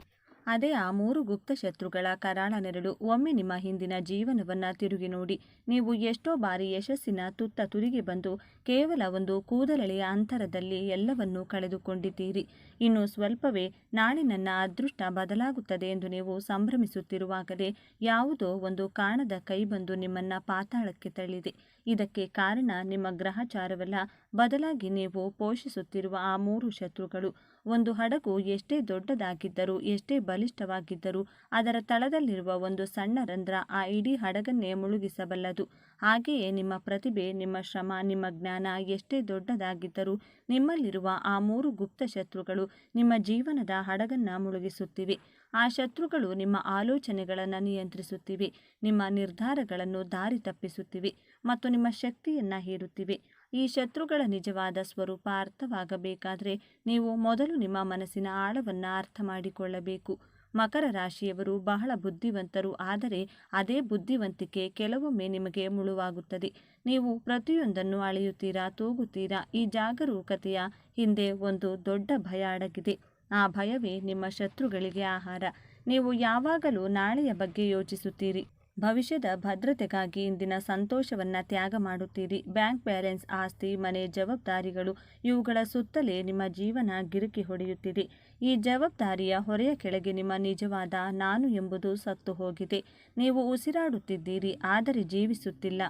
ಅದೇ ಆ 3 ಗುಪ್ತ ಶತ್ರುಗಳ ಕರಾಳ ನೆರಳು. ಒಮ್ಮೆ ನಿಮ್ಮ ಹಿಂದಿನ ಜೀವನವನ್ನು ತಿರುಗಿ ನೋಡಿ. ನೀವು ಎಷ್ಟೋ ಬಾರಿ ಯಶಸ್ಸಿನ ತುತ್ತ ತುದಿಗೆ ಬಂದು ಕೇವಲ ಒಂದು ಕೂದಲೆಳೆಯ ಅಂತರದಲ್ಲಿ ಎಲ್ಲವನ್ನೂ ಕಳೆದುಕೊಂಡಿದ್ದೀರಿ. ಇನ್ನು ಸ್ವಲ್ಪವೇ ನಾಳೆ ನನ್ನ ಅದೃಷ್ಟ ಬದಲಾಗುತ್ತದೆ ಎಂದು ನೀವು ಸಂಭ್ರಮಿಸುತ್ತಿರುವಾಗಲೇ ಯಾವುದೋ ಒಂದು ಕಾಣದ ಕೈ ಬಂದು ನಿಮ್ಮನ್ನು ಪಾತಾಳಕ್ಕೆ ತಳ್ಳಿದೆ. ಇದಕ್ಕೆ ಕಾರಣ ನಿಮ್ಮ ಗ್ರಹಚಾರವಲ್ಲ, ಬದಲಾಗಿ ನೀವು ಪೋಷಿಸುತ್ತಿರುವ ಆ 3 ಶತ್ರುಗಳು. ಒಂದು ಹಡಗು ಎಷ್ಟೇ ದೊಡ್ಡದಾಗಿದ್ದರೂ, ಎಷ್ಟೇ ಬಲಿಷ್ಠವಾಗಿದ್ದರೂ ಅದರ ತಳದಲ್ಲಿರುವ ಒಂದು ಸಣ್ಣ ರಂಧ್ರ ಆ ಇಡೀ ಹಡಗನ್ನೇ ಮುಳುಗಿಸಬಲ್ಲದು. ಹಾಗೆಯೇ ನಿಮ್ಮ ಪ್ರತಿಭೆ, ನಿಮ್ಮ ಶ್ರಮ, ನಿಮ್ಮ ಜ್ಞಾನ ಎಷ್ಟೇ ದೊಡ್ಡದಾಗಿದ್ದರೂ ನಿಮ್ಮಲ್ಲಿರುವ ಆ 3 ಗುಪ್ತ ಶತ್ರುಗಳು ನಿಮ್ಮ ಜೀವನದ ಹಡಗನ್ನು ಮುಳುಗಿಸುತ್ತಿವೆ. ಆ ಶತ್ರುಗಳು ನಿಮ್ಮ ಆಲೋಚನೆಗಳನ್ನು ನಿಯಂತ್ರಿಸುತ್ತಿವೆ, ನಿಮ್ಮ ನಿರ್ಧಾರಗಳನ್ನು ದಾರಿ ತಪ್ಪಿಸುತ್ತಿವೆ ಮತ್ತು ನಿಮ್ಮ ಶಕ್ತಿಯನ್ನು ಹೀರುತ್ತಿವೆ. ಈ ಶತ್ರುಗಳ ನಿಜವಾದ ಸ್ವರೂಪ ಅರ್ಥವಾಗಬೇಕಾದರೆ ನೀವು ಮೊದಲು ನಿಮ್ಮ ಮನಸ್ಸಿನ ಆಳವನ್ನು ಅರ್ಥ ಮಾಡಿಕೊಳ್ಳಬೇಕು. ಮಕರ ರಾಶಿಯವರು ಬಹಳ ಬುದ್ಧಿವಂತರು. ಆದರೆ ಅದೇ ಬುದ್ಧಿವಂತಿಕೆ ಕೆಲವೊಮ್ಮೆ ನಿಮಗೆ ಮುಳುವಾಗುತ್ತದೆ. ನೀವು ಪ್ರತಿಯೊಂದನ್ನು ಅಳೆಯುತ್ತೀರಾ, ತೂಗುತ್ತೀರಾ. ಈ ಜಾಗರೂಕತೆಯ ಹಿಂದೆ ಒಂದು ದೊಡ್ಡ ಭಯ ಅಡಗಿದೆ. ಆ ಭಯವೇ ನಿಮ್ಮ ಶತ್ರುಗಳಿಗೆ ಆಹಾರ. ನೀವು ಯಾವಾಗಲೂ ನಾಳೆಯ ಬಗ್ಗೆ ಯೋಚಿಸುತ್ತೀರಿ. ಭವಿಷ್ಯದ ಭದ್ರತೆಗಾಗಿ ಇಂದಿನ ಸಂತೋಷವನ್ನು ತ್ಯಾಗ ಮಾಡುತ್ತೀರಿ. ಬ್ಯಾಂಕ್ ಬ್ಯಾಲೆನ್ಸ್, ಆಸ್ತಿ, ಮನೆ, ಜವಾಬ್ದಾರಿಗಳು ಇವುಗಳ ಸುತ್ತಲೇ ನಿಮ್ಮ ಜೀವನ ಗಿರುಕಿ ಹೊಡೆಯುತ್ತಿದೆ. ಈ ಜವಾಬ್ದಾರಿಯ ಹೊರೆಯ ಕೆಳಗೆ ನಿಮ್ಮ ನಿಜವಾದ ನಾನು ಎಂಬುದು ಸತ್ತು ಹೋಗಿದೆ. ನೀವು ಉಸಿರಾಡುತ್ತಿದ್ದೀರಿ, ಆದರೆ ಜೀವಿಸುತ್ತಿಲ್ಲ.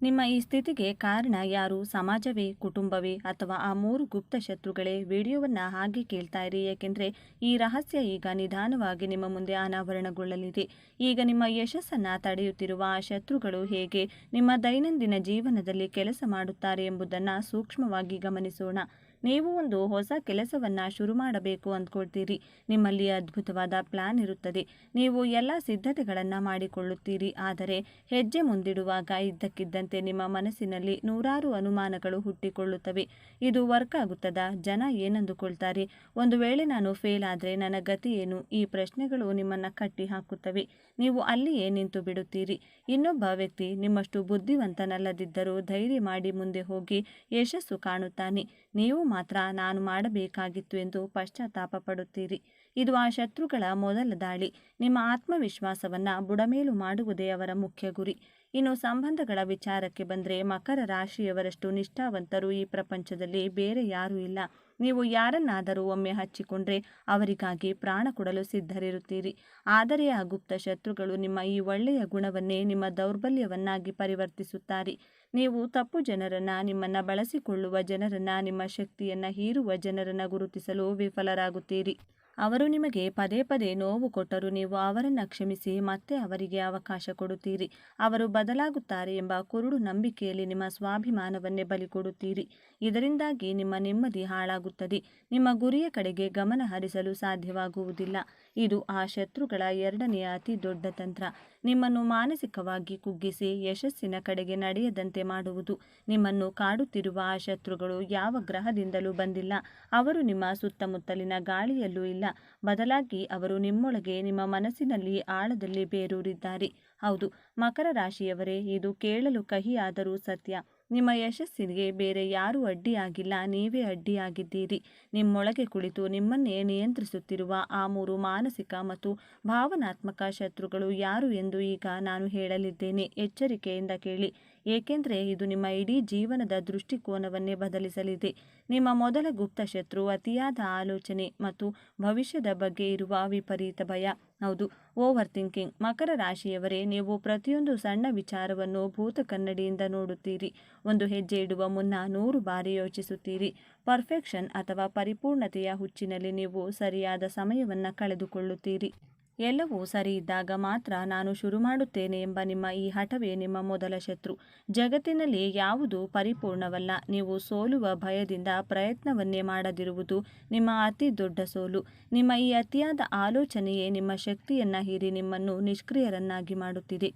ನಿಮ್ಮ ಈ ಸ್ಥಿತಿಗೆ ಕಾರಣ ಯಾರು? ಸಮಾಜವೇ, ಕುಟುಂಬವೇ ಅಥವಾ ಆ 3 ಗುಪ್ತ ಶತ್ರುಗಳೇ? ವಿಡಿಯೋವನ್ನು ಹಾಗೆ ಕೇಳ್ತಾ ಇರಿ, ಏಕೆಂದರೆ ಈ ರಹಸ್ಯ ಈಗ ನಿಧಾನವಾಗಿ ನಿಮ್ಮ ಮುಂದೆ ಅನಾವರಣಗೊಳ್ಳಲಿದೆ. ಈಗ ನಿಮ್ಮ ಯಶಸ್ಸನ್ನು ತಡೆಯುತ್ತಿರುವ ಆ ಶತ್ರುಗಳು ಹೇಗೆ ನಿಮ್ಮ ದೈನಂದಿನ ಜೀವನದಲ್ಲಿ ಕೆಲಸ ಮಾಡುತ್ತಾರೆ ಎಂಬುದನ್ನು ಸೂಕ್ಷ್ಮವಾಗಿ ಗಮನಿಸೋಣ. ನೀವು ಒಂದು ಹೊಸ ಕೆಲಸವನ್ನು ಶುರು ಮಾಡಬೇಕು ಅಂದ್ಕೊಳ್ತೀರಿ. ನಿಮ್ಮಲ್ಲಿ ಅದ್ಭುತವಾದ ಪ್ಲಾನ್ ಇರುತ್ತದೆ. ನೀವು ಎಲ್ಲ ಸಿದ್ಧತೆಗಳನ್ನು ಮಾಡಿಕೊಳ್ಳುತ್ತೀರಿ. ಆದರೆ ಹೆಜ್ಜೆ ಮುಂದಿಡುವಾಗ ಇದ್ದಕ್ಕಿದ್ದಂತೆ ನಿಮ್ಮ ಮನಸ್ಸಿನಲ್ಲಿ ನೂರಾರು ಅನುಮಾನಗಳು ಹುಟ್ಟಿಕೊಳ್ಳುತ್ತವೆ. ಇದು ವರ್ಕ್ ಆಗುತ್ತದಾ? ಜನ ಏನಂದುಕೊಳ್ತಾರೆ? ಒಂದು ವೇಳೆ ನಾನು ಫೇಲ್ ಆದರೆ ನನ್ನ ಗತಿ ಏನು? ಈ ಪ್ರಶ್ನೆಗಳು ನಿಮ್ಮನ್ನು ಕಟ್ಟಿ ಹಾಕುತ್ತವೆ. ನೀವು ಅಲ್ಲಿಯೇ ನಿಂತು ಬಿಡುತ್ತೀರಿ. ಇನ್ನೊಬ್ಬ ವ್ಯಕ್ತಿ ನಿಮ್ಮಷ್ಟು ಬುದ್ಧಿವಂತನಲ್ಲದಿದ್ದರೂ ಧೈರ್ಯ ಮಾಡಿ ಮುಂದೆ ಹೋಗಿ ಯಶಸ್ಸು ಕಾಣುತ್ತಾನೆ. ನೀವು ಮಾತ್ರ ನಾನು ಮಾಡಬೇಕಾಗಿತ್ತು ಎಂದು ಪಶ್ಚಾತ್ತಾಪ ಪಡುತ್ತೀರಿ. ಇದು ಆ ಶತ್ರುಗಳ ಮೊದಲ ದಾಳಿ. ನಿಮ್ಮ ಆತ್ಮವಿಶ್ವಾಸವನ್ನು ಬುಡಮೇಲು ಮಾಡುವುದೇ ಅವರ ಮುಖ್ಯ ಗುರಿ. ಇನ್ನು ಸಂಬಂಧಗಳ ವಿಚಾರಕ್ಕೆ ಬಂದರೆ ಮಕರ ರಾಶಿಯವರಷ್ಟು ನಿಷ್ಠಾವಂತರು ಈ ಪ್ರಪಂಚದಲ್ಲಿ ಬೇರೆ ಯಾರೂ ಇಲ್ಲ. ನೀವು ಯಾರನ್ನಾದರೂ ಒಮ್ಮೆ ಹಚ್ಚಿಕೊಂಡ್ರೆ ಅವರಿಗಾಗಿ ಪ್ರಾಣ ಕೊಡಲು ಸಿದ್ಧರಿರುತ್ತೀರಿ. ಆದರೆ ಆ ಗುಪ್ತ ಶತ್ರುಗಳು ನಿಮ್ಮ ಈ ಒಳ್ಳೆಯ ಗುಣವನ್ನೇ ನಿಮ್ಮ ದೌರ್ಬಲ್ಯವನ್ನಾಗಿ ಪರಿವರ್ತಿಸುತ್ತಾರೆ. ನೀವು ತಪ್ಪು ಜನರನ್ನ, ನಿಮ್ಮನ್ನ ಬಳಸಿಕೊಳ್ಳುವ ಜನರನ್ನ, ನಿಮ್ಮ ಶಕ್ತಿಯನ್ನ ಹೀರುವ ಜನರನ್ನ ಗುರುತಿಸಲು ವಿಫಲರಾಗುತ್ತೀರಿ. ಅವರು ನಿಮಗೆ ಪದೇ ಪದೇ ನೋವು ಕೊಟ್ಟರೂ ನೀವು ಅವರನ್ನು ಕ್ಷಮಿಸಿ ಮತ್ತೆ ಅವರಿಗೆ ಅವಕಾಶ ಕೊಡುತ್ತೀರಿ. ಅವರು ಬದಲಾಗುತ್ತಾರೆ ಎಂಬ ಕುರುಡು ನಂಬಿಕೆಯಲ್ಲಿ ನಿಮ್ಮ ಸ್ವಾಭಿಮಾನವನ್ನೇ ಬಲಿ ಕೊಡುತ್ತೀರಿ. ಇದರಿಂದಾಗಿ ನಿಮ್ಮ ನೆಮ್ಮದಿ ಹಾಳಾಗುತ್ತದೆ. ನಿಮ್ಮ ಗುರಿಯ ಕಡೆಗೆ ಗಮನ ಹರಿಸಲು ಸಾಧ್ಯವಾಗುವುದಿಲ್ಲ. ಇದು ಆ ಶತ್ರುಗಳ ಎರಡನೆಯ ಅತಿ ದೊಡ್ಡ ತಂತ್ರ. ನಿಮ್ಮನ್ನು ಮಾನಸಿಕವಾಗಿ ಕುಗ್ಗಿಸಿ ಯಶಸ್ಸಿನ ಕಡೆಗೆ ನಡೆಯದಂತೆ ಮಾಡುವುದು. ನಿಮ್ಮನ್ನು ಕಾಡುತ್ತಿರುವ ಆ ಶತ್ರುಗಳು ಯಾವ ಗ್ರಹದಿಂದಲೂ ಬಂದಿಲ್ಲ. ಅವರು ನಿಮ್ಮ ಸುತ್ತಮುತ್ತಲಿನ ಗಾಳಿಯಲ್ಲೂ ಇಲ್ಲ. ಬದಲಾಗಿ ಅವರು ನಿಮ್ಮೊಳಗೆ, ನಿಮ್ಮ ಮನಸ್ಸಿನಲ್ಲಿ ಆಳದಲ್ಲಿ ಬೇರೂರಿದ್ದಾರೆ. ಹೌದು, ಮಕರ ರಾಶಿಯವರೇ, ಇದು ಕೇಳಲು ಕಹಿಯಾದರೂ ಸತ್ಯ. ನಿಮ್ಮ ಯಶಸ್ಸಿಗೆ ಬೇರೆ ಯಾರೂ ಅಡ್ಡಿಯಾಗಿಲ್ಲ, ನೀವೇ ಅಡ್ಡಿಯಾಗಿದ್ದೀರಿ. ನಿಮ್ಮೊಳಗೆ ಕುಳಿತು ನಿಮ್ಮನ್ನೇ ನಿಯಂತ್ರಿಸುತ್ತಿರುವ ಆ 3 ಮಾನಸಿಕ ಮತ್ತು ಭಾವನಾತ್ಮಕ ಶತ್ರುಗಳು ಯಾರು ಎಂದು ಈಗ ನಾನು ಹೇಳಲಿದ್ದೇನೆ. ಎಚ್ಚರಿಕೆಯಿಂದ ಕೇಳಿ, ಏಕೆಂದರೆ ಇದು ನಿಮ್ಮ ಇಡೀ ಜೀವನದ ದೃಷ್ಟಿಕೋನವನ್ನೇ ಬದಲಿಸಲಿದೆ. ನಿಮ್ಮ ಮೊದಲ ಗುಪ್ತ ಶತ್ರು ಅತಿಯಾದ ಆಲೋಚನೆ ಮತ್ತು ಭವಿಷ್ಯದ ಬಗ್ಗೆ ಇರುವ ವಿಪರೀತ ಭಯ. ಹೌದು, ಓವರ್ ಥಿಂಕಿಂಗ್. ಮಕರ ರಾಶಿಯವರೇ, ನೀವು ಪ್ರತಿಯೊಂದು ಸಣ್ಣ ವಿಚಾರವನ್ನು ಭೂತ ಕನ್ನಡಿಯಿಂದ ನೋಡುತ್ತೀರಿ. ಒಂದು ಹೆಜ್ಜೆ ಇಡುವ ಮುನ್ನ 100 ಬಾರಿ ಯೋಚಿಸುತ್ತೀರಿ. ಪರ್ಫೆಕ್ಷನ್ ಅಥವಾ ಪರಿಪೂರ್ಣತೆಯ ಹುಚ್ಚಿನಲ್ಲಿ ನೀವು ಸರಿಯಾದ ಸಮಯವನ್ನು ಕಳೆದುಕೊಳ್ಳುತ್ತೀರಿ. ಎಲ್ಲವೂ ಸರಿ ಇದ್ದಾಗ ಮಾತ್ರ ನಾನು ಶುರು ಮಾಡುತ್ತೇನೆ ಎಂಬ ನಿಮ್ಮ ಈ ಹಠವೇ ನಿಮ್ಮ ಮೊದಲ ಶತ್ರು. ಜಗತ್ತಿನಲ್ಲಿ ಯಾವುದೂ ಪರಿಪೂರ್ಣವಲ್ಲ. ನೀವು ಸೋಲುವ ಭಯದಿಂದ ಪ್ರಯತ್ನವನ್ನೇ ಮಾಡದಿರುವುದು ನಿಮ್ಮ ಅತಿ ದೊಡ್ಡ ಸೋಲು. ನಿಮ್ಮ ಈ ಅತಿಯಾದ ಆಲೋಚನೆಯೇ ನಿಮ್ಮ ಶಕ್ತಿಯನ್ನು ಹೀರಿ ನಿಮ್ಮನ್ನು ನಿಷ್ಕ್ರಿಯರನ್ನಾಗಿ ಮಾಡುತ್ತಿದೆ.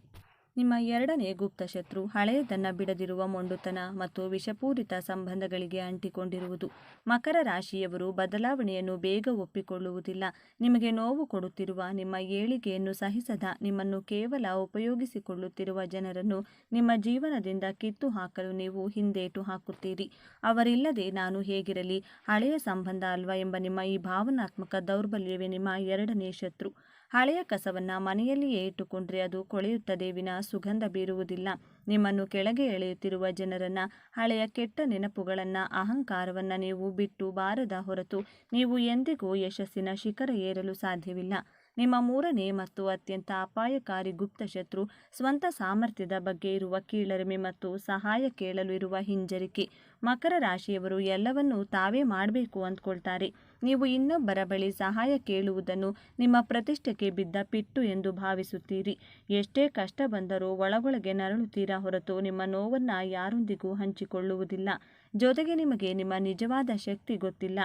ನಿಮ್ಮ ಎರಡನೇ ಗುಪ್ತ ಶತ್ರು ಹಳೆಯದನ್ನು ಬಿಡದಿರುವ ಮೊಂಡುತನ ಮತ್ತು ವಿಷಪೂರಿತ ಸಂಬಂಧಗಳಿಗೆ ಅಂಟಿಕೊಂಡಿರುವುದು. ಮಕರ ರಾಶಿಯವರು ಬದಲಾವಣೆಯನ್ನು ಬೇಗ ಒಪ್ಪಿಕೊಳ್ಳುವುದಿಲ್ಲ. ನಿಮಗೆ ನೋವು ಕೊಡುತ್ತಿರುವ, ನಿಮ್ಮ ಏಳಿಗೆಯನ್ನು ಸಹಿಸದ, ನಿಮ್ಮನ್ನು ಕೇವಲ ಉಪಯೋಗಿಸಿಕೊಳ್ಳುತ್ತಿರುವ ಜನರನ್ನು ನಿಮ್ಮ ಜೀವನದಿಂದ ಕಿತ್ತು ಹಾಕಲು ನೀವು ಹಿಂದೇಟು ಹಾಕುತ್ತೀರಿ. ಅವರಿಲ್ಲದೆ ನಾನು ಹೇಗಿರಲಿ, ಹಳೆಯ ಸಂಬಂಧ ಅಲ್ವಾ ಎಂಬ ನಿಮ್ಮ ಈ ಭಾವನಾತ್ಮಕ ದೌರ್ಬಲ್ಯವೇ ನಿಮ್ಮ ಎರಡನೇ ಶತ್ರು. ಹಳೆಯ ಕಸವನ್ನು ಮನೆಯಲ್ಲಿಯೇ ಇಟ್ಟುಕೊಂಡ್ರೆ ಅದು ಕೊಳೆಯುತ್ತದೆ ವಿನ ಸುಗಂಧ ಬೀರುವುದಿಲ್ಲ. ನಿಮ್ಮನ್ನು ಕೆಳಗೆ ಎಳೆಯುತ್ತಿರುವ ಜನರನ್ನು, ಹಳೆಯ ಕೆಟ್ಟ ನೆನಪುಗಳನ್ನು, ಅಹಂಕಾರವನ್ನು ನೀವು ಬಿಟ್ಟು ಬಾರದ ಹೊರತು ನೀವು ಎಂದಿಗೂ ಯಶಸ್ಸಿನ ಶಿಖರ ಏರಲು ಸಾಧ್ಯವಿಲ್ಲ. ನಿಮ್ಮ ಮೂರನೇ ಮತ್ತು ಅತ್ಯಂತ ಅಪಾಯಕಾರಿ ಗುಪ್ತ ಶತ್ರು ಸ್ವಂತ ಸಾಮರ್ಥ್ಯದ ಬಗ್ಗೆ ಇರುವ ಕೀಳರಿಮೆ ಮತ್ತು ಸಹಾಯ ಕೇಳಲು ಇರುವ ಹಿಂಜರಿಕೆ. ಮಕರ ರಾಶಿಯವರು ಎಲ್ಲವನ್ನೂ ತಾವೇ ಮಾಡಬೇಕು ಅಂದ್ಕೊಳ್ತಾರೆ. ನೀವು ಇನ್ನೊಬ್ಬರ ಬಳಿ ಸಹಾಯ ಕೇಳುವುದನ್ನು ನಿಮ್ಮ ಪ್ರತಿಷ್ಠೆಗೆ ಬಿದ್ದ ಪಿಟ್ಟು ಎಂದು ಭಾವಿಸುತ್ತೀರಿ. ಎಷ್ಟೇ ಕಷ್ಟ ಬಂದರೂ ಒಳಗೊಳಗೆ ನರಳುತ್ತೀರಾ ಹೊರತು ನಿಮ್ಮ ನೋವನ್ನು ಯಾರೊಂದಿಗೂ ಹಂಚಿಕೊಳ್ಳುವುದಿಲ್ಲ. ಜೊತೆಗೆ ನಿಮಗೆ ನಿಮ್ಮ ನಿಜವಾದ ಶಕ್ತಿ ಗೊತ್ತಿಲ್ಲ.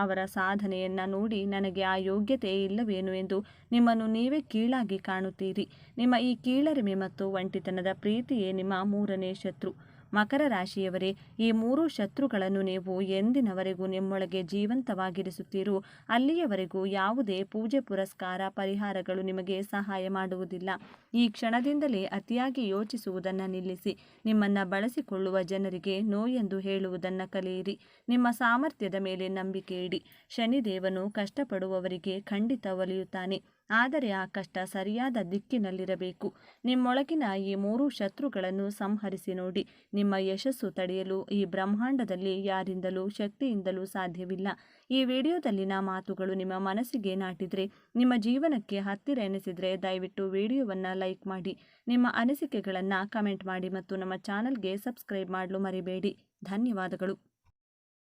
ಅವರ ಸಾಧನೆಯನ್ನು ನೋಡಿ ನನಗೆ ಆ ಯೋಗ್ಯತೆ ಇಲ್ಲವೇನು ಎಂದು ನಿಮ್ಮನ್ನು ನೀವೇ ಕೀಳಾಗಿ ಕಾಣುತ್ತೀರಿ. ನಿಮ್ಮ ಈ ಕೀಳರಿಮೆ ಮತ್ತು ಒಂಟಿತನದ ಪ್ರೀತಿಯೇ ನಿಮ್ಮ ಮೂರನೇ ಶತ್ರು. ಮಕರ ರಾಶಿಯವರೇ, ಈ 3 ಶತ್ರುಗಳನ್ನು ನೀವು ಎಂದಿನವರೆಗೂ ನಿಮ್ಮೊಳಗೆ ಜೀವಂತವಾಗಿರಿಸುತ್ತೀರೋ ಅಲ್ಲಿಯವರೆಗೂ ಯಾವುದೇ ಪೂಜೆ, ಪುರಸ್ಕಾರ, ಪರಿಹಾರಗಳು ನಿಮಗೆ ಸಹಾಯ ಮಾಡುವುದಿಲ್ಲ. ಈ ಕ್ಷಣದಿಂದಲೇ ಅತಿಯಾಗಿ ಯೋಚಿಸುವುದನ್ನು ನಿಲ್ಲಿಸಿ. ನಿಮ್ಮನ್ನು ಬಳಸಿಕೊಳ್ಳುವ ಜನರಿಗೆ ನೋ ಎಂದು ಹೇಳುವುದನ್ನು ಕಲಿಯಿರಿ. ನಿಮ್ಮ ಸಾಮರ್ಥ್ಯದ ಮೇಲೆ ನಂಬಿಕೆ ಇಡಿ. ಶನಿದೇವನು ಕಷ್ಟಪಡುವವರಿಗೆ ಖಂಡಿತ ಒಲಿಯುತ್ತಾನೆ. ಆದರೆ ಆ ಕಷ್ಟ ಸರಿಯಾದ ದಿಕ್ಕಿನಲ್ಲಿರಬೇಕು. ನಿಮ್ಮೊಳಗಿನ ಈ 3 ಶತ್ರುಗಳನ್ನು ಸಂಹರಿಸಿ ನೋಡಿ. ನಿಮ್ಮ ಯಶಸ್ಸು ತಡೆಯಲು ಈ ಬ್ರಹ್ಮಾಂಡದಲ್ಲಿ ಯಾರಿಂದಲೂ, ಶಕ್ತಿಯಿಂದಲೂ ಸಾಧ್ಯವಿಲ್ಲ. ಈ ವಿಡಿಯೋದಲ್ಲಿನ ಮಾತುಗಳು ನಿಮ್ಮ ಮನಸ್ಸಿಗೆ ನಾಟಿದರೆ, ನಿಮ್ಮ ಜೀವನಕ್ಕೆ ಹತ್ತಿರ ಎನಿಸಿದರೆ ದಯವಿಟ್ಟು ವಿಡಿಯೋವನ್ನು ಲೈಕ್ ಮಾಡಿ. ನಿಮ್ಮ ಅನಿಸಿಕೆಗಳನ್ನು ಕಮೆಂಟ್ ಮಾಡಿ ಮತ್ತು ನಮ್ಮ ಚಾನಲ್ಗೆ ಸಬ್ಸ್ಕ್ರೈಬ್ ಮಾಡಲು ಮರಿಬೇಡಿ. ಧನ್ಯವಾದಗಳು.